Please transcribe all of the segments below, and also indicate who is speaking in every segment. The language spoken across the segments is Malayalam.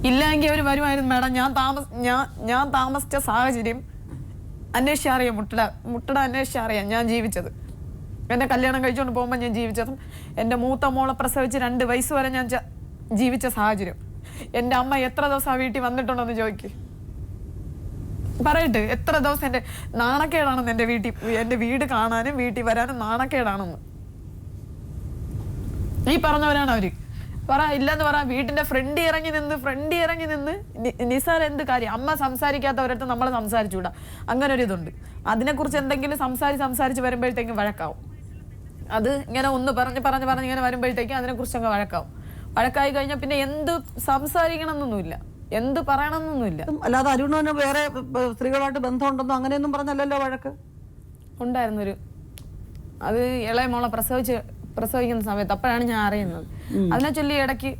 Speaker 1: ഇല്ലെങ്കിൽ അവർ വരുമായിരുന്നു മാഡം. ഞാൻ താമസിച്ച സാഹചര്യം അന്വേഷിച്ചറിയാം. മുട്ടട അന്വേഷിച്ചറിയാം ഞാൻ ജീവിച്ചത്. എന്നെ കല്യാണം കഴിച്ചുകൊണ്ട് പോകുമ്പോൾ ഞാൻ ജീവിച്ചതും എൻ്റെ മൂത്ത മോളെ പ്രസവിച്ച് 2 വയസ്സ് വരെ ഞാൻ ജീവിച്ച സാഹചര്യം. എൻ്റെ അമ്മ എത്ര ദിവസം ആ വീട്ടിൽ വന്നിട്ടുണ്ടെന്ന് ചോദിക്കും. പറയട്ടെ, എത്ര ദിവസം എൻ്റെ നാണക്കേടാണെന്ന് എൻ്റെ വീട് കാണാനും വീട്ടിൽ വരാനും നാണക്കേടാണെന്ന് ഈ പറഞ്ഞവരാണ് അവര്. ഇല്ലെന്ന് പറ. വീട്ടിന്റെ ഫ്രണ്ട് ഇറങ്ങി നിന്ന് നിസാർ എന്ത് കാര്യം? അമ്മ സംസാരിക്കാത്തവരടുത്ത് നമ്മൾ സംസാരിച്ചുകൂടാ. അങ്ങനെ ഒരു ഇതുണ്ട്. അതിനെക്കുറിച്ച് എന്തെങ്കിലും സംസാരിച്ച് വരുമ്പോഴത്തേക്കും വഴക്കാവും. അത് ഇങ്ങനെ ഒന്ന് പറഞ്ഞ് ഇങ്ങനെ വരുമ്പോഴത്തേക്കും അതിനെക്കുറിച്ച് അങ്ങ് വഴക്കായി കഴിഞ്ഞാൽ പിന്നെ എന്ത് സംസാരിക്കണം എന്നൊന്നുമില്ല, എന്ത് പറയണമെന്നൊന്നുമില്ല.
Speaker 2: അല്ലാതെ അരുണിന് വേറെ സ്ത്രീകളായിട്ട് ബന്ധമുണ്ടെന്നോ അങ്ങനെയൊന്നും പറഞ്ഞല്ലോ വഴക്ക്?
Speaker 1: ഉണ്ടായിരുന്നൊരു അത് ഇളയ മോളെ പ്രസവിക്കുന്ന സമയത്ത് അപ്പോഴാണ് ഞാൻ അറിയുന്നത്. അതിനെ ചൊല്ലി ഇടയ്ക്ക്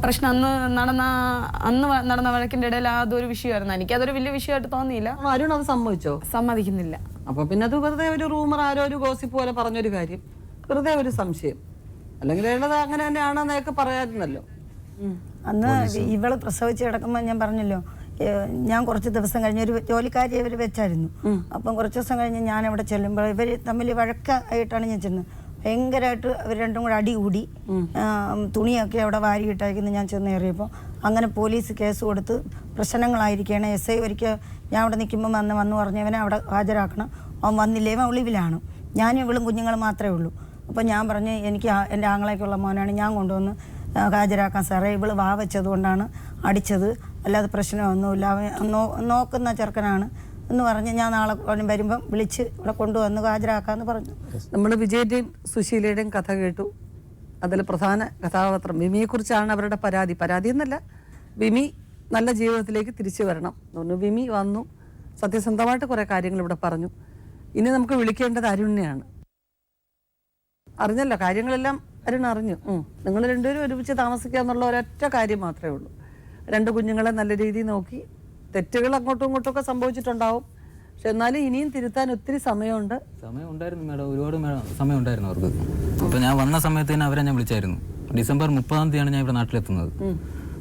Speaker 1: പ്രശ്നം അന്ന് നടന്ന വഴക്കിന്റെ ഇടയിൽ അതൊരു വിഷയമായിരുന്നു. എനിക്കതൊരു വലിയ വിഷയമായിട്ട് തോന്നിയില്ല.
Speaker 2: അരുൺ അത് സമ്മതിക്കുന്നില്ല. അപ്പൊ പിന്നെ അത് വെറുതെ ഒരു റൂമർ, ആരോ ഒരു ഗോസിപ്പ് പോലെ പറഞ്ഞൊരു കാര്യം, വെറുതെ ഒരു സംശയം. അല്ലെങ്കിൽ അങ്ങനെ തന്നെയാണെന്നൊക്കെ പറയാറുന്നല്ലോ.
Speaker 3: അന്ന് ഇവള് പ്രസവിച്ച് കിടക്കുമ്പോൾ ഞാൻ പറഞ്ഞല്ലോ, ഞാൻ കുറച്ച് ദിവസം കഴിഞ്ഞ് ഒരു ജോലിക്കാരി അവർ വെച്ചായിരുന്നു. അപ്പം കുറച്ച് ദിവസം കഴിഞ്ഞ് ഞാൻ അവിടെ ചെല്ലുമ്പോൾ ഇവർ തമ്മിൽ വഴക്കായിട്ടാണ് ഞാൻ ചെന്നത്. ഭയങ്കരമായിട്ട് അവർ രണ്ടും കൂടെ അടി കൂടി. തുണിയൊക്കെ അവിടെ വാരിയിട്ടായിരിക്കുന്നു ഞാൻ ചെന്നേറിയപ്പോൾ. അങ്ങനെ പോലീസ് കേസ് കൊടുത്ത് പ്രശ്നങ്ങളായിരിക്കുകയാണ്. SI ഒരിക്കൽ ഞാൻ അവിടെ നിൽക്കുമ്പോൾ വന്ന് പറഞ്ഞവനെ അവിടെ ഹാജരാക്കണം. അവൻ വന്നില്ലേ, അവൻ ഒളിവിലാണ്. ഞാനും ഇവളും കുഞ്ഞുങ്ങൾ മാത്രമേ ഉള്ളൂ. അപ്പം ഞാൻ പറഞ്ഞ് എനിക്ക് എൻ്റെ ആങ്ങളേക്കുള്ള മോനാണ്, ഞാൻ കൊണ്ടുവന്ന് ഹാജരാക്കാൻ സാറേ, ഇവള് വെച്ചത് കൊണ്ടാണ് അടിച്ചത്, അല്ലാതെ പ്രശ്നമൊന്നുമില്ല, അവൻ നോക്കുന്ന ചെറുക്കനാണ് എന്ന് പറഞ്ഞ് ഞാൻ നാളെ വരുമ്പം വിളിച്ച് ഇവിടെ കൊണ്ടുവന്ന് ഹാജരാക്കാമെന്ന് പറഞ്ഞു.
Speaker 2: നമ്മൾ വിജയൻ്റെയും സുശീലയുടെയും കഥ കേട്ടു. അതിൽ പ്രധാന കഥാപാത്രം വിമിയെക്കുറിച്ചാണ് അവരുടെ പരാതി എന്നല്ല, വിമി നല്ല ജീവിതത്തിലേക്ക് തിരിച്ചു വരണം എന്ന് പറഞ്ഞു. വിമി വന്നു, സത്യസന്ധമായിട്ട് കുറേ കാര്യങ്ങൾ ഇവിടെ പറഞ്ഞു. ഇനി നമുക്ക് വിളിക്കേണ്ടത് അരുണിനെയാണ്. അറിഞ്ഞല്ലോ കാര്യങ്ങളെല്ലാം, അരുൺ അറിഞ്ഞു. നിങ്ങൾ രണ്ടുപേരും ഒരുമിച്ച് താമസിക്കുക എന്നുള്ള ഒരൊറ്റ കാര്യം മാത്രമേ ഉള്ളൂ. 2 കുഞ്ഞുങ്ങളെ നല്ല രീതിയിൽ നോക്കി. തെറ്റുകൾ അങ്ങോട്ടും ഇങ്ങോട്ടും ഒക്കെ സംഭവിച്ചിട്ടുണ്ടാവും, പക്ഷെ എന്നാലും ഇനിയും തിരുത്താൻ ഒത്തിരി
Speaker 4: സമയമുണ്ടായിരുന്നു മാഡം, ഒരുപാട് സമയം ഉണ്ടായിരുന്നു അവർക്ക്. അപ്പോൾ ഞാൻ വന്ന സമയത്ത് തന്നെ അവരെ ഞാൻ വിളിച്ചായിരുന്നു. ഡിസംബർ 30-ാം തീയതിയാണ് ഞാൻ ഇവിടെ നാട്ടിലെത്തുന്നത്.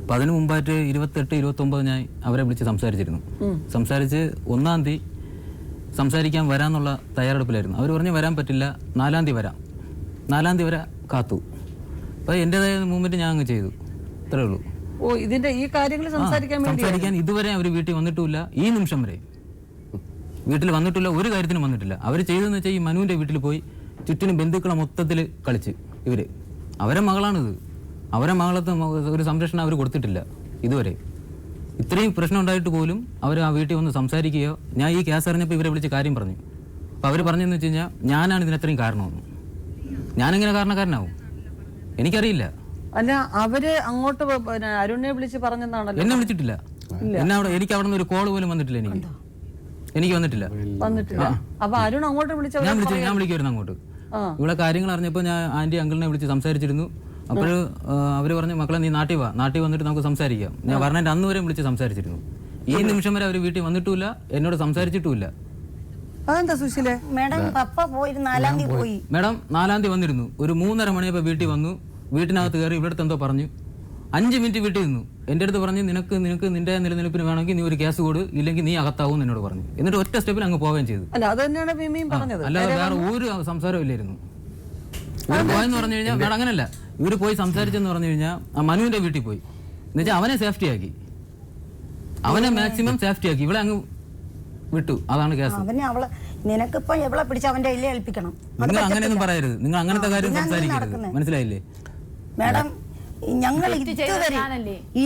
Speaker 4: അപ്പോൾ അതിന് മുമ്പായിട്ട് 28, 29 ഞാൻ അവരെ വിളിച്ച് സംസാരിച്ചിരുന്നു. സംസാരിച്ച് 1-ാം തീയതി സംസാരിക്കാൻ വരാമെന്നുള്ള തയ്യാറെടുപ്പിലായിരുന്നു. അവർ പറഞ്ഞ് വരാൻ പറ്റില്ല, 4-ാം തീയതി വരാം. 4-ാം തീയതി വരെ കാത്തു. അപ്പോൾ എൻ്റെതായ മൂവ്മെൻറ്റ് ഞാൻ അങ്ങ് ചെയ്തു, അത്രേ ഉള്ളൂ.
Speaker 2: ഇതിന്റെ ഈ കാര്യങ്ങൾ സംസാരിക്കാൻ
Speaker 4: ഇതുവരെ അവർ വീട്ടിൽ വന്നിട്ടില്ല. ഈ നിമിഷം വരെ വീട്ടിൽ വന്നിട്ടില്ല, ഒരു കാര്യത്തിനും വന്നിട്ടില്ല. അവർ ചെയ്തതെന്ന് വെച്ചാൽ ഈ മനുവിൻ്റെ വീട്ടിൽ പോയി ചുറ്റിനും ബന്ധുക്കളെ മൊത്തത്തിൽ കളിച്ച് അവരെ മകളാണിത്. അവരെ മകളത്ത് ഒരു സംരക്ഷണം അവർ കൊടുത്തിട്ടില്ല ഇതുവരെ. ഇത്രയും പ്രശ്നം ഉണ്ടായിട്ട് പോലും അവർ ആ വീട്ടിൽ വന്ന് സംസാരിക്കുകയോ, ഞാൻ ഈ കേസ് അറിഞ്ഞപ്പോൾ ഇവരെ വിളിച്ച് കാര്യം പറഞ്ഞു. അപ്പോൾ അവർ പറഞ്ഞതെന്ന് വെച്ച് കഴിഞ്ഞാൽ ഞാനാണ് ഇതിനത്രയും കാരണമെന്ന്. ഞാനെങ്ങനെ കാരണക്കാരനാവും എനിക്കറിയില്ല.
Speaker 2: അല്ല, അവര് അങ്ങോട്ട് അരുണിനെ വിളിച്ച് പറഞ്ഞെന്നാണല്ലോ.
Speaker 4: എന്നെ വിളിച്ചിട്ടില്ല. എനിക്ക് അവിടെ നിന്ന് ഒരു കോൾ പോലും വന്നിട്ടില്ല. എനിക്ക് വന്നിട്ടില്ല.
Speaker 2: അപ്പൊ അരുൺ അങ്ങോട്ട്
Speaker 4: ഞാൻ വിളിക്കുമായിരുന്നു അങ്ങോട്ട്. ഇവിടെ കാര്യങ്ങൾ അറിഞ്ഞപ്പോൾ ഞാൻ ആന്റി അങ്കിളിനെ വിളിച്ച് സംസാരിച്ചിരുന്നു. അപ്പോൾ അവര് പറഞ്ഞു, മക്കളെ നീ നാട്ടിൽ വന്നിട്ട് നമുക്ക് സംസാരിക്കാം. ഞാൻ പറഞ്ഞതിന്റെ അന്ന് വരെ വിളിച്ച് സംസാരിച്ചിരുന്നു. ഈ നിമിഷം വരെ അവർ വീട്ടിൽ വന്നിട്ടുമില്ല, എന്നോട് സംസാരിച്ചിട്ടുമില്ല.
Speaker 2: അതെന്താ സുശീലേ?
Speaker 3: മേഡം 4-ാം
Speaker 4: തീയതി വന്നിരുന്നു. ഒരു 3:30 മണിയപ്പോൾ വീട്ടിൽ വന്നു. വീട്ടിനകത്ത് കയറി ഇവിടുത്തെ എന്തോ പറഞ്ഞു. 5 മിനിറ്റ് വീട്ടിൽ നിന്നു. എൻ്റെ അടുത്ത് പറഞ്ഞ് നിനക്ക് നിന്റെ നിലനിൽപ്പിന് വേണമെങ്കിൽ നീ ഒരു കേസ് കൊടു, ഇല്ലെങ്കിൽ നീ അകത്താവും എന്നോട് പറഞ്ഞു. എന്നിട്ട് ഒറ്റ സ്റ്റെപ്പിൽ അങ്ങ് പോവുകയും ചെയ്തു. അല്ലാതെ വേറെ ഒരു സംസാരവും ഇല്ലായിരുന്നു. ഇവർ പോയെന്ന് പറഞ്ഞു കഴിഞ്ഞാൽ വേണം അങ്ങനല്ല. ഇവർ പോയി സംസാരിച്ചെന്ന് പറഞ്ഞു കഴിഞ്ഞാൽ ആ മനുവിന്റെ വീട്ടിൽ പോയി എന്നുവെച്ചാൽ അവനെ സേഫ്റ്റി ആക്കി, അവനെ മാക്സിമം സേഫ്റ്റി ആക്കി, ഇവിടെ അങ്ങ് വിട്ടു. അതാണ് കേസ്.
Speaker 3: നിനക്കിപ്പോ എവിടെ പിടിച്ച് അവന്റെ കയ്യിൽ ഏൽപ്പിക്കണം.
Speaker 4: നിങ്ങൾ അങ്ങനെയൊന്നും പറയരുത്. നിങ്ങൾ അങ്ങനത്തെ കാര്യം സംസാരിക്കരുത്, മനസ്സിലായില്ലേ
Speaker 3: മാഡം? ഞങ്ങൾ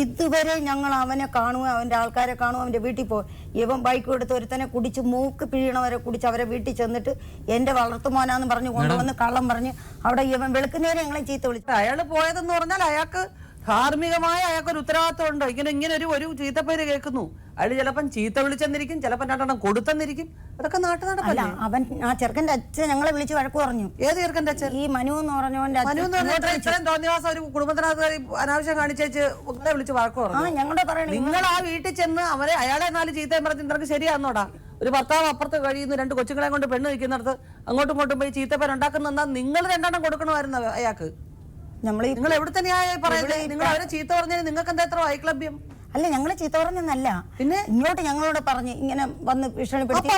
Speaker 3: ഇതുവരെ ഞങ്ങൾ അവനെ കാണുക, അവന്റെ ആൾക്കാരെ കാണുക, അവന്റെ വീട്ടിൽ പോകും. ഇവൻ ബൈക്ക് എടുത്ത് ഒരുത്തനെ കുടിച്ച് മൂക്ക് പിഴിയണവരെ കുടിച്ച് അവരെ വീട്ടിൽ ചെന്നിട്ട് എന്റെ വളർത്തുമോനാന്ന് പറഞ്ഞ് കൊണ്ടുവന്ന് കള്ളം പറഞ്ഞ് അവിടെ ഇവൻ വെളുക്കുന്നവരെ ഞങ്ങളെ ചീത്ത വിളിച്ചു.
Speaker 2: അയാൾ പോയതെന്ന് പറഞ്ഞാൽ അയാൾക്ക് ധാർമ്മികമായ അയാൾക്കൊരു ഉത്തരവാദിത്വം ഉണ്ട്. ഇങ്ങനെ ഒരു ചീത്തപ്പേര് കേൾക്കുന്നു, അയാൾ ചിലപ്പം ചീത്ത വിളിച്ചെന്നിരിക്കും, ചിലപ്പം രണ്ടെണ്ണം കൊടുത്തെന്നിരിക്കും. അതൊക്കെ നാട്ടു
Speaker 3: അല്ല,
Speaker 2: നടപ്പല്ലേ.
Speaker 3: അവൻ ആ ചെറുക്കന്റെ അച്ഛൻ ഞങ്ങളെ വിളിച്ച് വഴക്ക് പറഞ്ഞു.
Speaker 2: ഏത് ചെറുക്കൻ്റെ അച്ഛൻ?
Speaker 3: ഈ മനു എന്ന് പറഞ്ഞവന്റെ
Speaker 2: മനു എന്ന് പറഞ്ഞാൽ ഇത്രയും തോന്നിയവാസം ഒരു കുടുംബത്തിനകത്ത് അനാവശ്യം കാണിച്ചേച്ച് നിങ്ങളെ വിളിച്ച് വഴക്ക് പറഞ്ഞു.
Speaker 3: ഞങ്ങളുടെ പറയണ
Speaker 2: നിങ്ങൾ ആ വീട്ടിൽ ചെന്ന് അയാളെ 4 ചീത്തയും പറഞ്ഞ് നിനക്ക് ശരിയാന്നോടാ? ഒരു ഭർത്താവ് അപ്പുറത്ത് കഴിയുന്നു, 2 കൊച്ചുങ്ങളെ കൊണ്ട് പെണ്ണ് നിൽക്കുന്നിടത്ത് അങ്ങോട്ടും ഇങ്ങോട്ടും പോയി ചീത്തപ്പേരുണ്ടാക്കുന്ന നിങ്ങൾ 2 കൊടുക്കണമായിരുന്നു അയാൾക്ക്. നിങ്ങൾ എവിടെ തന്നെയാ പറയുന്നത്? നിങ്ങൾ അവരെ ചീത്ത പറഞ്ഞാൽ നിങ്ങൾക്ക് എന്താ എത്ര വൈക്ലഭ്യം?
Speaker 3: അല്ല, ഞങ്ങള് ചീത്ത പറഞ്ഞല്ല, പിന്നെ ഇങ്ങോട്ട് ഞങ്ങളോട് പറഞ്ഞ് ഇങ്ങനെ വന്ന് ഭീഷണിപ്പെടുത്തി.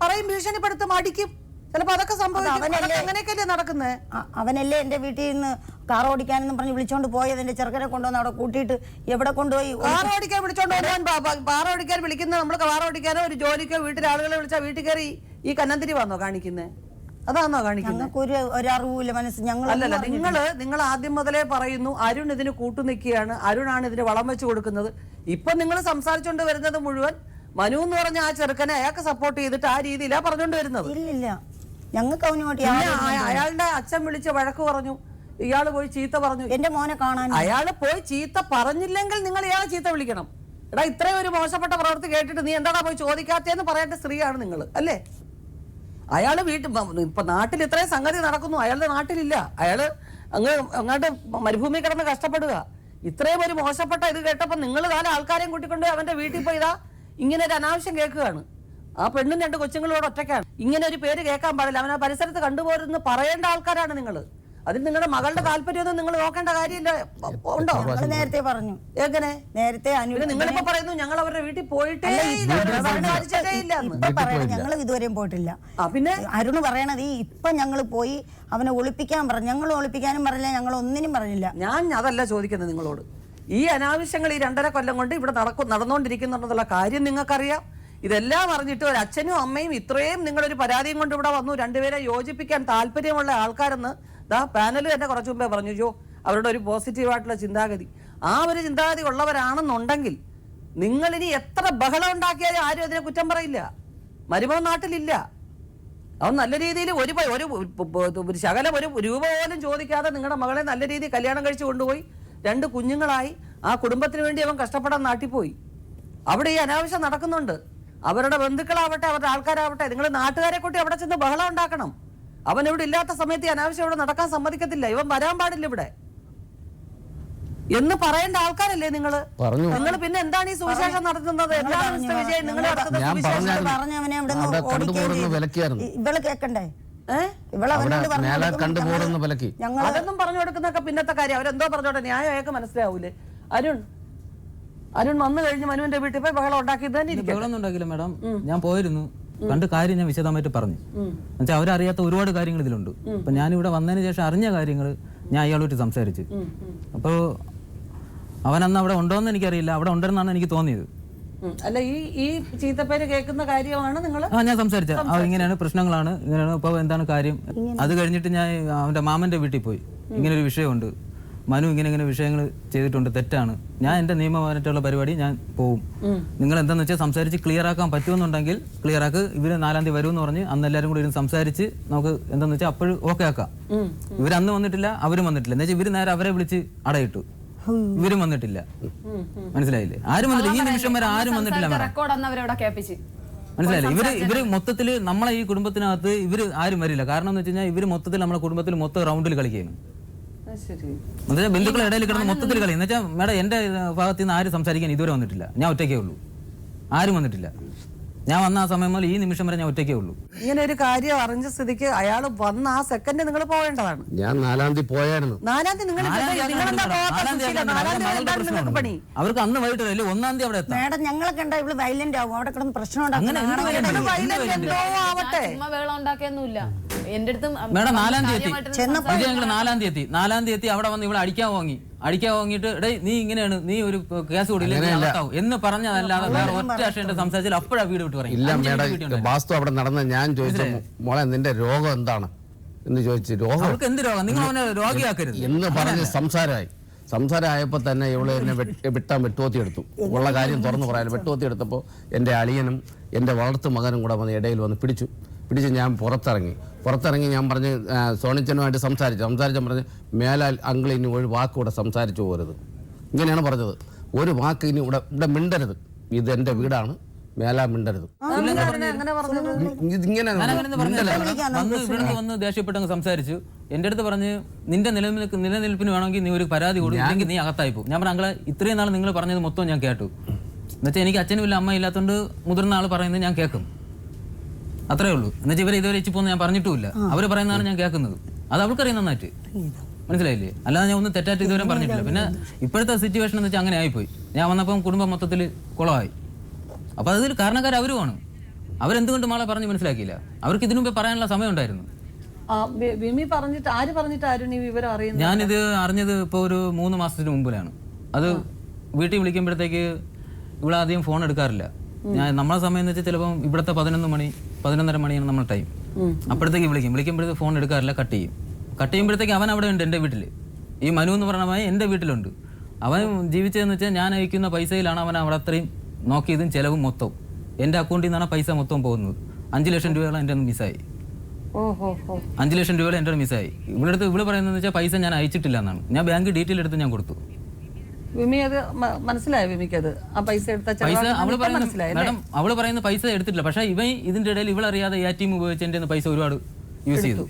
Speaker 2: പറയും ഭീഷണിപ്പെടുത്തും, അടിക്കും, ചിലപ്പോ അതൊക്കെ സംഭവിക്കും. അങ്ങനെയൊക്കെയല്ലേ നടക്കുന്നത്?
Speaker 3: അവനല്ലേ എന്റെ വീട്ടിൽ നിന്ന് കാർ ഓടിക്കാനെന്നും പറഞ്ഞ് വിളിച്ചോണ്ട് പോയത്. എന്റെ ചെറുക്കനെ കൊണ്ടുവന്ന് അവിടെ കൂട്ടിയിട്ട് എവിടെ കൊണ്ടുപോയി
Speaker 2: കാർ ഓടിക്കാൻ വിളിച്ചോണ്ട് പോകാൻ? കാർ ഓടിക്കാൻ വിളിക്കുന്ന നമ്മൾ കാർ ഓടിക്കാനോ ഒരു ജോലിക്കോ വീട്ടിൽ ആളുകളെ വിളിച്ചാൽ വീട്ടിൽ കയറി ഈ കന്നന്തിരി വന്നോ കാണിക്കുന്നേ? അതാണോ കാണിക്കുന്നത്?
Speaker 3: ഞങ്ങൾക്ക് ഒരു അറിവില്ല മനസ്സ്.
Speaker 2: അല്ലല്ല, നിങ്ങൾ ആദ്യം മുതലേ പറയുന്നു അരുൺ ഇതിന് കൂട്ടു നിൽക്കുകയാണ്, അരുണാണ് ഇതിന് വളം വെച്ച് കൊടുക്കുന്നത്. ഇപ്പൊ നിങ്ങൾ സംസാരിച്ചോണ്ട് വരുന്നത് മുഴുവൻ മനു എന്ന് പറഞ്ഞ ആ ചെറുക്കനെ അയാൾക്ക് സപ്പോർട്ട് ചെയ്തിട്ട് ആ രീതിയിലാ പറഞ്ഞോണ്ട് വരുന്നത്.
Speaker 3: ഇല്ലില്ല, ഞങ്ങൾക്ക് അവനോട്ട്
Speaker 2: അയാളുടെ അച്ഛൻ വിളിച്ച് വഴക്ക് പറഞ്ഞു, ഇയാള് പോയി ചീത്ത പറഞ്ഞു.
Speaker 3: എന്റെ മോനെ കാണാൻ
Speaker 2: അയാള് പോയി ചീത്ത പറഞ്ഞില്ലെങ്കിൽ നിങ്ങൾ ഇയാളെ ചീത്ത വിളിക്കണം. എടാ, ഇത്രയും ഒരു മോശപ്പെട്ട പ്രവൃത്തി കേട്ടിട്ട് നീ എന്താടാ പോയി ചോദിക്കാത്തേന്ന് പറയേണ്ട സ്ത്രീയാണ് നിങ്ങൾ, അല്ലേ? അയാള് ഇപ്പൊ നാട്ടിൽ ഇത്രയും സംഗതി നടക്കുന്നു, അയാളുടെ നാട്ടിലില്ല, അയാള് അങ്ങോട്ട് മരുഭൂമി കിടന്ന് കഷ്ടപ്പെടുക. ഇത്രയും ഒരു മോശപ്പെട്ട ഇത് കേട്ടപ്പോ നിങ്ങൾ 4 ആൾക്കാരെയും കൂട്ടിക്കൊണ്ട് അവന്റെ വീട്ടിൽ പോയി ഇങ്ങനെ ഒരു അനാവശ്യം കേൾക്കുകയാണ്. ആ പെണ്ണും 2 കൊച്ചുങ്ങളോട് ഒറ്റയ്ക്കാണ്. ഇങ്ങനെ ഒരു പേര് കേൾക്കാൻ പാടില്ല, അവൻ ആ പരിസരത്ത് കണ്ടുപോരുന്ന് പറയേണ്ട ആൾക്കാരാണ് നിങ്ങൾ. അതിൽ നിങ്ങളുടെ മകളുടെ താല്പര്യമൊന്നും നിങ്ങൾ നോക്കേണ്ട കാര്യമില്ല. ഉണ്ടോ?
Speaker 3: നേരത്തെ പറഞ്ഞു.
Speaker 2: എങ്ങനെ
Speaker 3: നേരത്തെ
Speaker 2: നിങ്ങളിപ്പോ പറയുന്നു ഞങ്ങൾ അവരുടെ വീട്ടിൽ പോയിട്ടേ
Speaker 3: ഞങ്ങൾ ഇതുവരെയും പോയിട്ടില്ല.
Speaker 2: പിന്നെ
Speaker 3: അരുണ് പറയണത് ഇപ്പൊ ഞങ്ങൾ പോയി അവനെ ഒളിപ്പിക്കാൻ പറഞ്ഞു. ഞങ്ങൾ ഒളിപ്പിക്കാനും പറഞ്ഞില്ല, ഞങ്ങൾ ഒന്നിനും പറഞ്ഞില്ല.
Speaker 2: ഞാൻ അതല്ല ചോദിക്കുന്നത് നിങ്ങളോട്. ഈ അനാവശ്യങ്ങൾ ഈ 2.5 കൊല്ലം കൊണ്ട് ഇവിടെ നടന്നുകൊണ്ടിരിക്കുന്നുണ്ടെന്നുള്ള കാര്യം നിങ്ങൾക്കറിയാം. ഇതെല്ലാം അറിഞ്ഞിട്ട് ഒരു അച്ഛനും അമ്മയും ഇത്രയും നിങ്ങളൊരു പരാതിയും കൊണ്ട് ഇവിടെ വന്നു, 2 പേരെ യോജിപ്പിക്കാൻ താല്പര്യമുള്ള ആൾക്കാരെന്ന് പാനൽ തന്നെ കുറച്ചു മുമ്പേ പറഞ്ഞു. അവരുടെ ഒരു പോസിറ്റീവായിട്ടുള്ള ചിന്താഗതി, ആ ഒരു ചിന്താഗതി ഉള്ളവരാണെന്നുണ്ടെങ്കിൽ നിങ്ങളിനി എത്ര ബഹളം ഉണ്ടാക്കിയാലും ആരും അതിനെ കുറ്റം പറയില്ല. മരുമകൻ നാട്ടിലില്ല, അവൻ നല്ല രീതിയിൽ ഒരു ശകലം ഒരു രൂപ പോലും ചോദിക്കാതെ നിങ്ങളുടെ മകളെ നല്ല രീതിയിൽ കല്യാണം കഴിച്ചു കൊണ്ടുപോയി 2 കുഞ്ഞുങ്ങളായി ആ കുടുംബത്തിന് വേണ്ടി അവൻ കഷ്ടപ്പെടാൻ നാട്ടിപ്പോയി. അവിടെ ഈ അനാവശ്യം നടക്കുന്നുണ്ട്. അവരുടെ ബന്ധുക്കളാവട്ടെ, അവരുടെ ആൾക്കാരാവട്ടെ, നിങ്ങൾ നാട്ടുകാരെ കൂട്ടി അവിടെ ചെന്ന് ബഹളം ഉണ്ടാക്കണം. അവൻ ഇവിടെ ഇല്ലാത്ത സമയത്ത് ഈ അനാവശ്യം ഇവിടെ നടക്കാൻ സമ്മതിക്കത്തില്ല. ഇവൻ വരാൻ പാടില്ല ഇവിടെ എന്ന് പറയേണ്ട ആൾക്കാരല്ലേ നിങ്ങൾ? നിങ്ങൾ പിന്നെ എന്താണ് ഈ സുവിശേഷം നടത്തുന്നത്?
Speaker 3: ഇവള് കേക്കണ്ടേ?
Speaker 2: അതൊന്നും പറഞ്ഞു കൊടുക്കുന്നൊക്കെ പിന്നത്തെ കാര്യം. അവരെന്തോ പറഞ്ഞോട്ടെ, ന്യായം അയാൾക്ക് മനസ്സിലാവൂലേ? അരുൺ വന്നു കഴിഞ്ഞ് മനുവിന്റെ വീട്ടിൽ പോയി ബഹളം ഉണ്ടാക്കിയത് തന്നെ.
Speaker 4: ബഹളമൊന്നും ഉണ്ടാക്കില്ല മാഡം, ഞാൻ പോയിരുന്നു, കണ്ട് കാര്യം ഞാൻ വിശദമായിട്ട് പറഞ്ഞു. എന്നുവെച്ചാൽ അവരറിയാത്ത ഒരുപാട് കാര്യങ്ങൾ ഇതിലുണ്ട്. അപ്പൊ ഞാനിവിടെ വന്നതിന് ശേഷം അറിഞ്ഞ കാര്യങ്ങൾ ഞാൻ അയാളോട്ട് സംസാരിച്ചു. അപ്പോൾ അവൻ അന്ന് അവിടെ ഉണ്ടോന്ന് എനിക്കറിയില്ല, അവിടെ ഉണ്ടെന്നാണ് എനിക്ക് തോന്നിയത്.
Speaker 2: അല്ല, ഈ ചീത്തപ്പേര് കേൾക്കുന്ന കാര്യമാണ് നിങ്ങൾ?
Speaker 4: ഞാൻ സംസാരിച്ച ഇങ്ങനെയാണ് പ്രശ്നങ്ങളാണ്, ഇങ്ങനെയാണ്, ഇപ്പൊ എന്താണ് കാര്യം. അത് കഴിഞ്ഞിട്ട് ഞാൻ അവന്റെ മാമന്റെ വീട്ടിൽ പോയി, ഇങ്ങനെ ഒരു വിഷയമുണ്ട്, മനു ഇങ്ങനെ വിഷയങ്ങൾ ചെയ്തിട്ടുണ്ട്, തെറ്റാണ്, ഞാൻ എന്റെ നിയമപരമായിട്ടുള്ള പരിപാടി ഞാൻ പോവും, നിങ്ങൾ എന്താന്ന് വെച്ചാൽ സംസാരിച്ച് ക്ലിയർ ആക്കാൻ പറ്റുമെന്നുണ്ടെങ്കിൽ ക്ലിയർ ആക്ക്, ഇവര് 4-ാം തീയതി വരും എന്ന് പറഞ്ഞ് അന്ന് എല്ലാവരും കൂടി ഇരുന്ന് സംസാരിച്ച് നമുക്ക് എന്താന്ന് വെച്ചാൽ അപ്പോഴും ഓക്കെ ആക്കാം. ഇവർ അന്ന് വന്നിട്ടില്ല, അവരും വന്നിട്ടില്ല. എന്താ വെച്ചാൽ ഇവര് നേരെ അവരെ വിളിച്ച് അടയിട്ടു, ഇവരും വന്നിട്ടില്ല. മനസ്സിലായില്ലേ? ആരും വന്നിട്ടില്ല, ഈ നിമിഷം വരെ ആരും വന്നിട്ടില്ല. മനസ്സിലായില്ലേ? ഇവര് മൊത്തത്തില് നമ്മളെ ഈ കുടുംബത്തിനകത്ത് ഇവര് ആരും വരില്ല. കാരണം എന്ന് വെച്ച് കഴിഞ്ഞാൽ ഇവര് മൊത്തത്തിൽ നമ്മളെ കുടുംബത്തിൽ മൊത്തം റൗണ്ടിൽ കളിക്കുകയാണ്. ബന്ധുക്കളുടെ ഇടയിൽ കിടന്ന് മൊത്തത്തിൽ കളി. എന്ന് വെച്ചാൽ മേഡം എന്റെ ഭാഗത്ത് നിന്ന് ആരും സംസാരിക്കാൻ ഇതുവരെ വന്നിട്ടില്ല. ഞാൻ ഒറ്റയ്ക്കേ ഉള്ളൂ, ആരും വന്നിട്ടില്ല. ഞാൻ വന്ന ആ സമയം മുതൽ ഈ നിമിഷം വരെ ഞാൻ ഒറ്റയ്ക്കേ ഉള്ളൂ.
Speaker 2: ഇങ്ങനെ ഒരു കാര്യം അറിഞ്ഞ സ്ഥിതിക്ക് അയാൾ വന്ന ആ സെക്കൻഡ് നിങ്ങൾ പോവേണ്ടതാണ്.
Speaker 5: ഞാൻ 4-ാം തീയതി പോയായിരുന്നു.
Speaker 2: 4-ാം തീയതി പണി
Speaker 4: അവർക്ക് അന്ന് വൈകിട്ടല്ലേ 1-ാം തീയതി അവിടെ എത്താം.
Speaker 3: മേഡം ഞങ്ങളെ കണ്ട ഇവിടെ വയലന്റ് ആവും, അവിടെ കിടന്ന് പ്രശ്നം ഉണ്ടാവും.
Speaker 1: എന്റെ അടുത്ത്
Speaker 4: മേഡം 4-ാം തീയതി 4-ാം തീയതി അവിടെ വന്ന് ഇവിടെ അടിക്കാൻ വാങ്ങിയിട്ട് നീ ഇങ്ങനെയാണ്, നീ ഒരു കേസ് കൊടുക്കില്ല എന്ന് പറഞ്ഞതല്ലാതെ വേറെ ഒറ്റ അക്ഷരം സംസാരിച്ചാൽ അപ്പോഴാ വീട് വിട്ട് പറയും.
Speaker 5: ഇല്ല മേഡം, വാസ്തു അവിടെ നടന്ന ഞാൻ ചോദിച്ചു, മോളെ നിന്റെ രോഗം എന്താണ് എന്ന് ചോദിച്ചു. രോഗം
Speaker 4: എന്ത് രോഗം? നിങ്ങൾ അവനെ രോഗിയാക്കരുത്
Speaker 5: എന്ന് പറഞ്ഞ് സംസാരമായപ്പോൾ തന്നെ ഇവള് എന്നെ വെട്ടുവത്തി എടുത്തു. ഉള്ള കാര്യം തുറന്നു പറയാൻ വെട്ടുവത്തി എടുത്തപ്പോൾ എൻ്റെ അളിയനും എൻ്റെ വളർത്തു മകനും കൂടെ വന്ന് ഇടയിൽ വന്ന് പിടിച്ച് ഞാൻ പുറത്തിറങ്ങി ഞാൻ പറഞ്ഞ് സോണിച്ചനുമായിട്ട് സംസാരിച്ചു പറഞ്ഞ് മേലാൽ അങ്കിൾ ഇനി ഒരു വാക്കുകൂടെ സംസാരിച്ചു പോരുത്. ഇങ്ങനെയാണ് പറഞ്ഞത്. ഒരു വാക്ക് ഇനി ഇവിടെ മിണ്ടരുത്, ഇത് എൻ്റെ വീടാണ്, മേലാ മിണ്ടരുത്.
Speaker 2: അങ്ങനെ പറഞ്ഞത്
Speaker 5: ഇതിങ്ങനെ
Speaker 4: ഞാനങ്ങനെ പറഞ്ഞില്ല. വന്ന് ഇവിടുന്ന് വന്ന് ദേഷ്യപ്പെട്ടങ്ങ് സംസാരിച്ചു. എൻ്റെ അടുത്ത് പറഞ്ഞ് നിന്റെ നിലനിൽപ്പിന് വേണമെങ്കിൽ നീ ഒരു പരാതി കൊടുക്കും, ഇല്ലെങ്കിൽ നീ അകത്തായി പോകും. ഞാൻ പറഞ്ഞ അങ്ങളെ ഇത്രയും നാൾ നിങ്ങൾ പറഞ്ഞത് മൊത്തം ഞാൻ കേട്ടു. എന്നുവെച്ചാൽ എനിക്ക് അച്ഛനും ഇല്ല അമ്മ ഇല്ലാത്തതുകൊണ്ട് മുതിർന്ന ആൾ പറയുന്നത് ഞാൻ കേൾക്കും, അത്രേ ഉള്ളൂ. എന്നുവെച്ചാൽ ഇവരെ ഇതുവരെ ഇച്ചു പോകുന്ന ഞാൻ പറഞ്ഞിട്ടുമില്ല, അവർ പറയുന്നതാണ് ഞാൻ കേൾക്കുന്നത്. അത് അവൾക്കറിയാം നന്നായിട്ട്, മനസ്സിലായില്ലേ? അല്ലാതെ ഞാൻ ഒന്നും തെറ്റായിട്ട് ഇതുവരെ പറഞ്ഞിട്ടില്ല. പിന്നെ ഇപ്പോഴത്തെ സിറ്റുവേഷൻ എന്ന് വെച്ചാൽ അങ്ങനെ ആയിപ്പോയി. ഞാൻ വന്നപ്പം കുടുംബം മൊത്തത്തിൽ കുളമായി. അപ്പോൾ അതിൽ കാരണക്കാർ അവരുമാണ്. അവരെന്തുകൊണ്ട് മാളെ പറഞ്ഞ് മനസ്സിലാക്കിയില്ല? അവർക്ക് ഇതിനു മുമ്പേ പറയാനുള്ള സമയം ഉണ്ടായിരുന്നു.
Speaker 2: വിമി പറഞ്ഞിട്ട് ആര് പറഞ്ഞിട്ടായിരുന്നു ഈ വിവരം അറിയുന്നത്?
Speaker 4: ഞാനിത് അറിഞ്ഞത് ഇപ്പോൾ ഒരു 3 മാസത്തിന് മുമ്പിലാണ്. അത് വീട്ടിൽ വിളിക്കുമ്പോഴത്തേക്ക് ഇവിടെ ആദ്യം ഫോൺ എടുക്കാറില്ല. ഞാൻ നമ്മളെ സമയം എന്ന് വെച്ചാൽ ചിലപ്പം ഇവിടുത്തെ 11:30 മണിയാണ് നമ്മൾ ടൈം. അപ്പോഴത്തേക്ക് വിളിക്കുമ്പോഴത്തേക്ക് ഫോൺ എടുക്കാറില്ല, കട്ട് ചെയ്യും. കട്ട് ചെയ്യുമ്പോഴത്തേക്ക് അവൻ അവിടെ ഉണ്ട്, എൻ്റെ വീട്ടിൽ. ഈ മനു എന്ന് പറഞ്ഞ പയ്യൻ എൻ്റെ വീട്ടിലുണ്ട്. അവൻ ജീവിച്ചതെന്ന് വെച്ചാൽ ഞാൻ അയക്കുന്ന പൈസയിലാണ് അവൻ അവിടെ അത്രയും നോക്കിയതും ചിലവും മൊത്തം. എൻ്റെ അക്കൗണ്ടിൽ നിന്നാണ് പൈസ മൊത്തം പോകുന്നത്. 5 ലക്ഷം രൂപയോളം എൻ്റെ മിസ്സായി. 5 ലക്ഷം രൂപയോളം എൻ്റെ മിസ്സായി. ഇവിടെ പറയുന്നത് വെച്ചാൽ പൈസ ഞാൻ അയച്ചിട്ടില്ല എന്നാണ്. ഞാൻ ബാങ്ക് ഡീറ്റെയിൽ എടുത്ത് ഞാൻ കൊടുത്തു.
Speaker 2: വിമി അത് മനസ്സിലായോ? വിമിക്ക് അത് ആ പൈസ എടുത്ത
Speaker 4: പൈസ അവള് പറയുന്ന പൈസ എടുത്തിട്ടില്ല. പക്ഷേ ഇവൻ ഇതിന്റെ ഇടയിൽ ഇവളറിയാതെ ATM ഉപയോഗിച്ച് എൻ്റെ പൈസ ഒരുപാട് യൂസ് ചെയ്തു.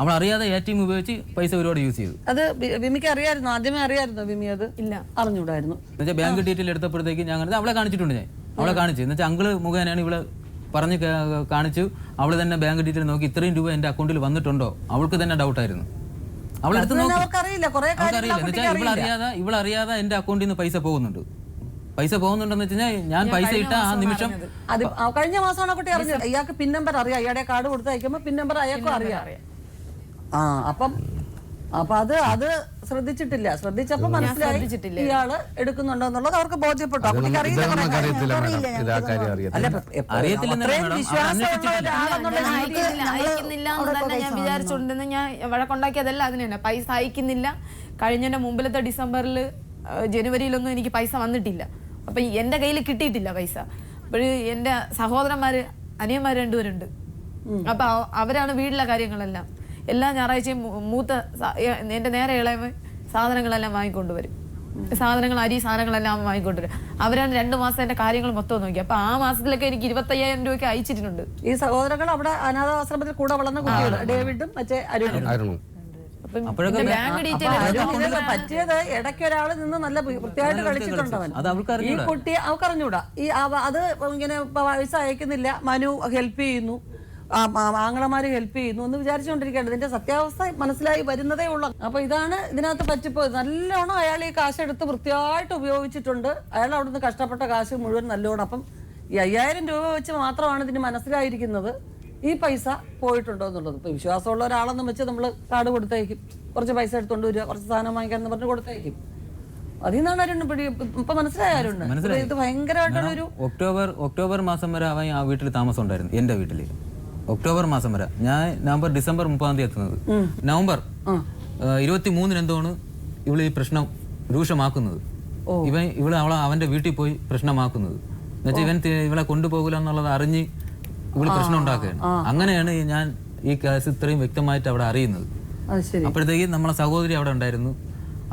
Speaker 4: അവൾ അറിയാതെ ATM ഉപയോഗിച്ച് പൈസ ഒരുപാട് യൂസ് ചെയ്തു.
Speaker 2: അത് വിമിക്ക് അറിയായിരുന്നു? ആദ്യമേ അറിയായിരുന്നു വിമി? അത് ഇല്ല, അറിഞ്ഞൂടായിരുന്നു.
Speaker 4: എന്നുവെച്ചാൽ ബാങ്ക് ഡീറ്റെയിൽ എടുത്തപ്പോഴത്തേക്ക് ഞാൻ അവളെ കാണിച്ചിട്ടുണ്ട്. ഞാൻ അവളെ കാണിച്ചു. എന്നുവെച്ചാൽ അങ്കിള് മുഖേനയാണ് ഇവള് പറഞ്ഞ് കാണിച്ചു. അവള് തന്നെ ബാങ്ക് ഡീറ്റെയിൽ നോക്കി ഇത്രയും രൂപ എൻ്റെ അക്കൗണ്ടിൽ വന്നിട്ടുണ്ടോ അവൾക്ക് തന്നെ ഡൗട്ടായിരുന്നു. അവളെടുത്ത്
Speaker 2: അവർക്കറിയില്ല.
Speaker 4: അവൾക്കറിയില്ല. ഇവളറിയാതെ എൻ്റെ അക്കൗണ്ടിൽ നിന്ന് പൈസ പോകുന്നുണ്ട്. പൈസ പോകുന്നുണ്ടെന്ന് വെച്ച് കഴിഞ്ഞാൽ ഞാൻ പൈസ ഇട്ട ആ നിമിഷം.
Speaker 2: അത് കഴിഞ്ഞ മാസമാണ് കുട്ടി അറിഞ്ഞത്. ഇയാൾക്ക് പിൻ നമ്പർ അറിയാം. ഇയാളുടെ കാർഡ് കൊടുത്ത് അയക്കുമ്പോൾ പിൻ നമ്പർ അയാൾക്കും അറിയാം. അപ്പൊ അത് ശ്രദ്ധിച്ചിട്ടില്ല. ശ്രദ്ധിച്ചപ്പോ മനസ്സിലായി ഇയാള് എടുക്കുന്നുണ്ടോ എന്നുള്ളത് അവർക്ക് ബോധ്യപ്പെട്ടു. കുട്ടിക്ക്
Speaker 1: ഞാൻ വിചാരിച്ചോണ്ടെന്ന് ഞാൻ വഴക്കുണ്ടാക്കിയതല്ല അതിന് തന്നെ. പൈസ അയക്കുന്നില്ല. കഴിഞ്ഞ മുമ്പിലത്തെ ഡിസംബറിൽ ജനുവരിയിലൊന്നും എനിക്ക് പൈസ വന്നിട്ടില്ല. അപ്പൊ എന്റെ കയ്യിൽ കിട്ടിയിട്ടില്ല പൈസ. അപ്പോഴ് എന്റെ സഹോദരന്മാര് അനിയന്മാര് 2 പേരുണ്ട്. അപ്പൊ അവരാണ് വീട്ടിലെ കാര്യങ്ങളെല്ലാം. എല്ലാ ഞായറാഴ്ചയും മൂത്ത എൻ്റെ നേരെ ഇളയവൻ സാധനങ്ങളെല്ലാം വാങ്ങിക്കൊണ്ടുവരും. അരി സാധനങ്ങളെല്ലാം വാങ്ങിക്കൊണ്ടുവരും. അവരാണ് 2 മാസം എൻ്റെ കാര്യങ്ങൾ മൊത്തം നോക്കി. അപ്പൊ ആ മാസത്തിലൊക്കെ എനിക്ക് 25,000 രൂപയ്ക്ക് അയച്ചിട്ടുണ്ട്.
Speaker 2: ഈ സഹോദരങ്ങൾ അവിടെ അനാഥാശ്രമത്തിൽ കൂടെ വളർന്ന കുട്ടികൾ, ഡേവിഡും മറ്റേ അരുണും. പറ്റിയത് ഇടയ്ക്ക് ഒരാൾ നിന്ന് നല്ല വൃത്തിയായിട്ട് കളിച്ചിട്ടുണ്ടവൻ. ഈ കുട്ടി അവക്കറിഞ്ഞൂടാ. അത് ഇങ്ങനെ പൈസ അയക്കുന്നില്ല, മനു ഹെൽപ്പ് ചെയ്യുന്നു, ആങ്ങളമാര് ഹെൽപ്പ് ചെയ്യുന്നു എന്ന് വിചാരിച്ചുകൊണ്ടിരിക്കുകയാണ്. ഇതിന്റെ സത്യാവസ്ഥ മനസ്സിലായി വരുന്നതേ ഉള്ളൂ. അപ്പൊ ഇതാണ് ഇതിനകത്ത് പറ്റിപ്പോയത്. നല്ലോണം അയാൾ ഈ കാശ് എടുത്ത് വൃത്തിയായിട്ട് ഉപയോഗിച്ചിട്ടുണ്ട്. അയാൾ അവിടുന്ന് കഷ്ടപ്പെട്ട കാശ് മുഴുവൻ നല്ലോണം. അപ്പം ഈ 5,000 രൂപ വെച്ച് മാത്രമാണ് ഇതിന് മനസ്സിലായിരിക്കുന്നത് ഈ പൈസ പോയിട്ടുണ്ടോ എന്നുള്ളത്. ഇപ്പൊ വിശ്വാസമുള്ള ഒരാളെന്ന് വെച്ച് നമ്മൾ കാർഡ് കൊടുത്തയക്കും, കുറച്ച് പൈസ എടുത്തോണ്ട് വരിക, കുറച്ച് സാധനം വാങ്ങിക്കാന്ന് പറഞ്ഞ് കൊടുത്തയക്കും. അതിൽ നിന്നാണ് ഇപ്പൊ മനസ്സിലായാലുണ്ട്. ഇത് ഭയങ്കരമായിട്ടുള്ളൊരു
Speaker 4: ഒക്ടോബർ മാസം വരെ അവൻ ആ വീട്ടിൽ താമസം ഉണ്ടായിരുന്നു, എന്റെ വീട്ടില്. ഒക്ടോബർ മാസം വരെ. ഞാൻ ഡിസംബർ 30 എത്തുന്നത്. നവംബർ 23 എന്തോണ് ഇവള് ഈ പ്രശ്നം രൂക്ഷമാക്കുന്നത്. അവന്റെ വീട്ടിൽ പോയി പ്രശ്നമാക്കുന്നത്. എന്നുവെച്ചാൽ ഇവളെ കൊണ്ടുപോകില്ല എന്നുള്ളത് അറിഞ്ഞ് ഇവള് പ്രശ്നം ഉണ്ടാക്കുകയാണ്. അങ്ങനെയാണ് ഞാൻ ഈ കേസ് ഇത്രയും വ്യക്തമായിട്ട് അവിടെ അറിയുന്നത്. അപ്പോഴത്തേക്ക് നമ്മളെ സഹോദരി അവിടെ ഉണ്ടായിരുന്നു.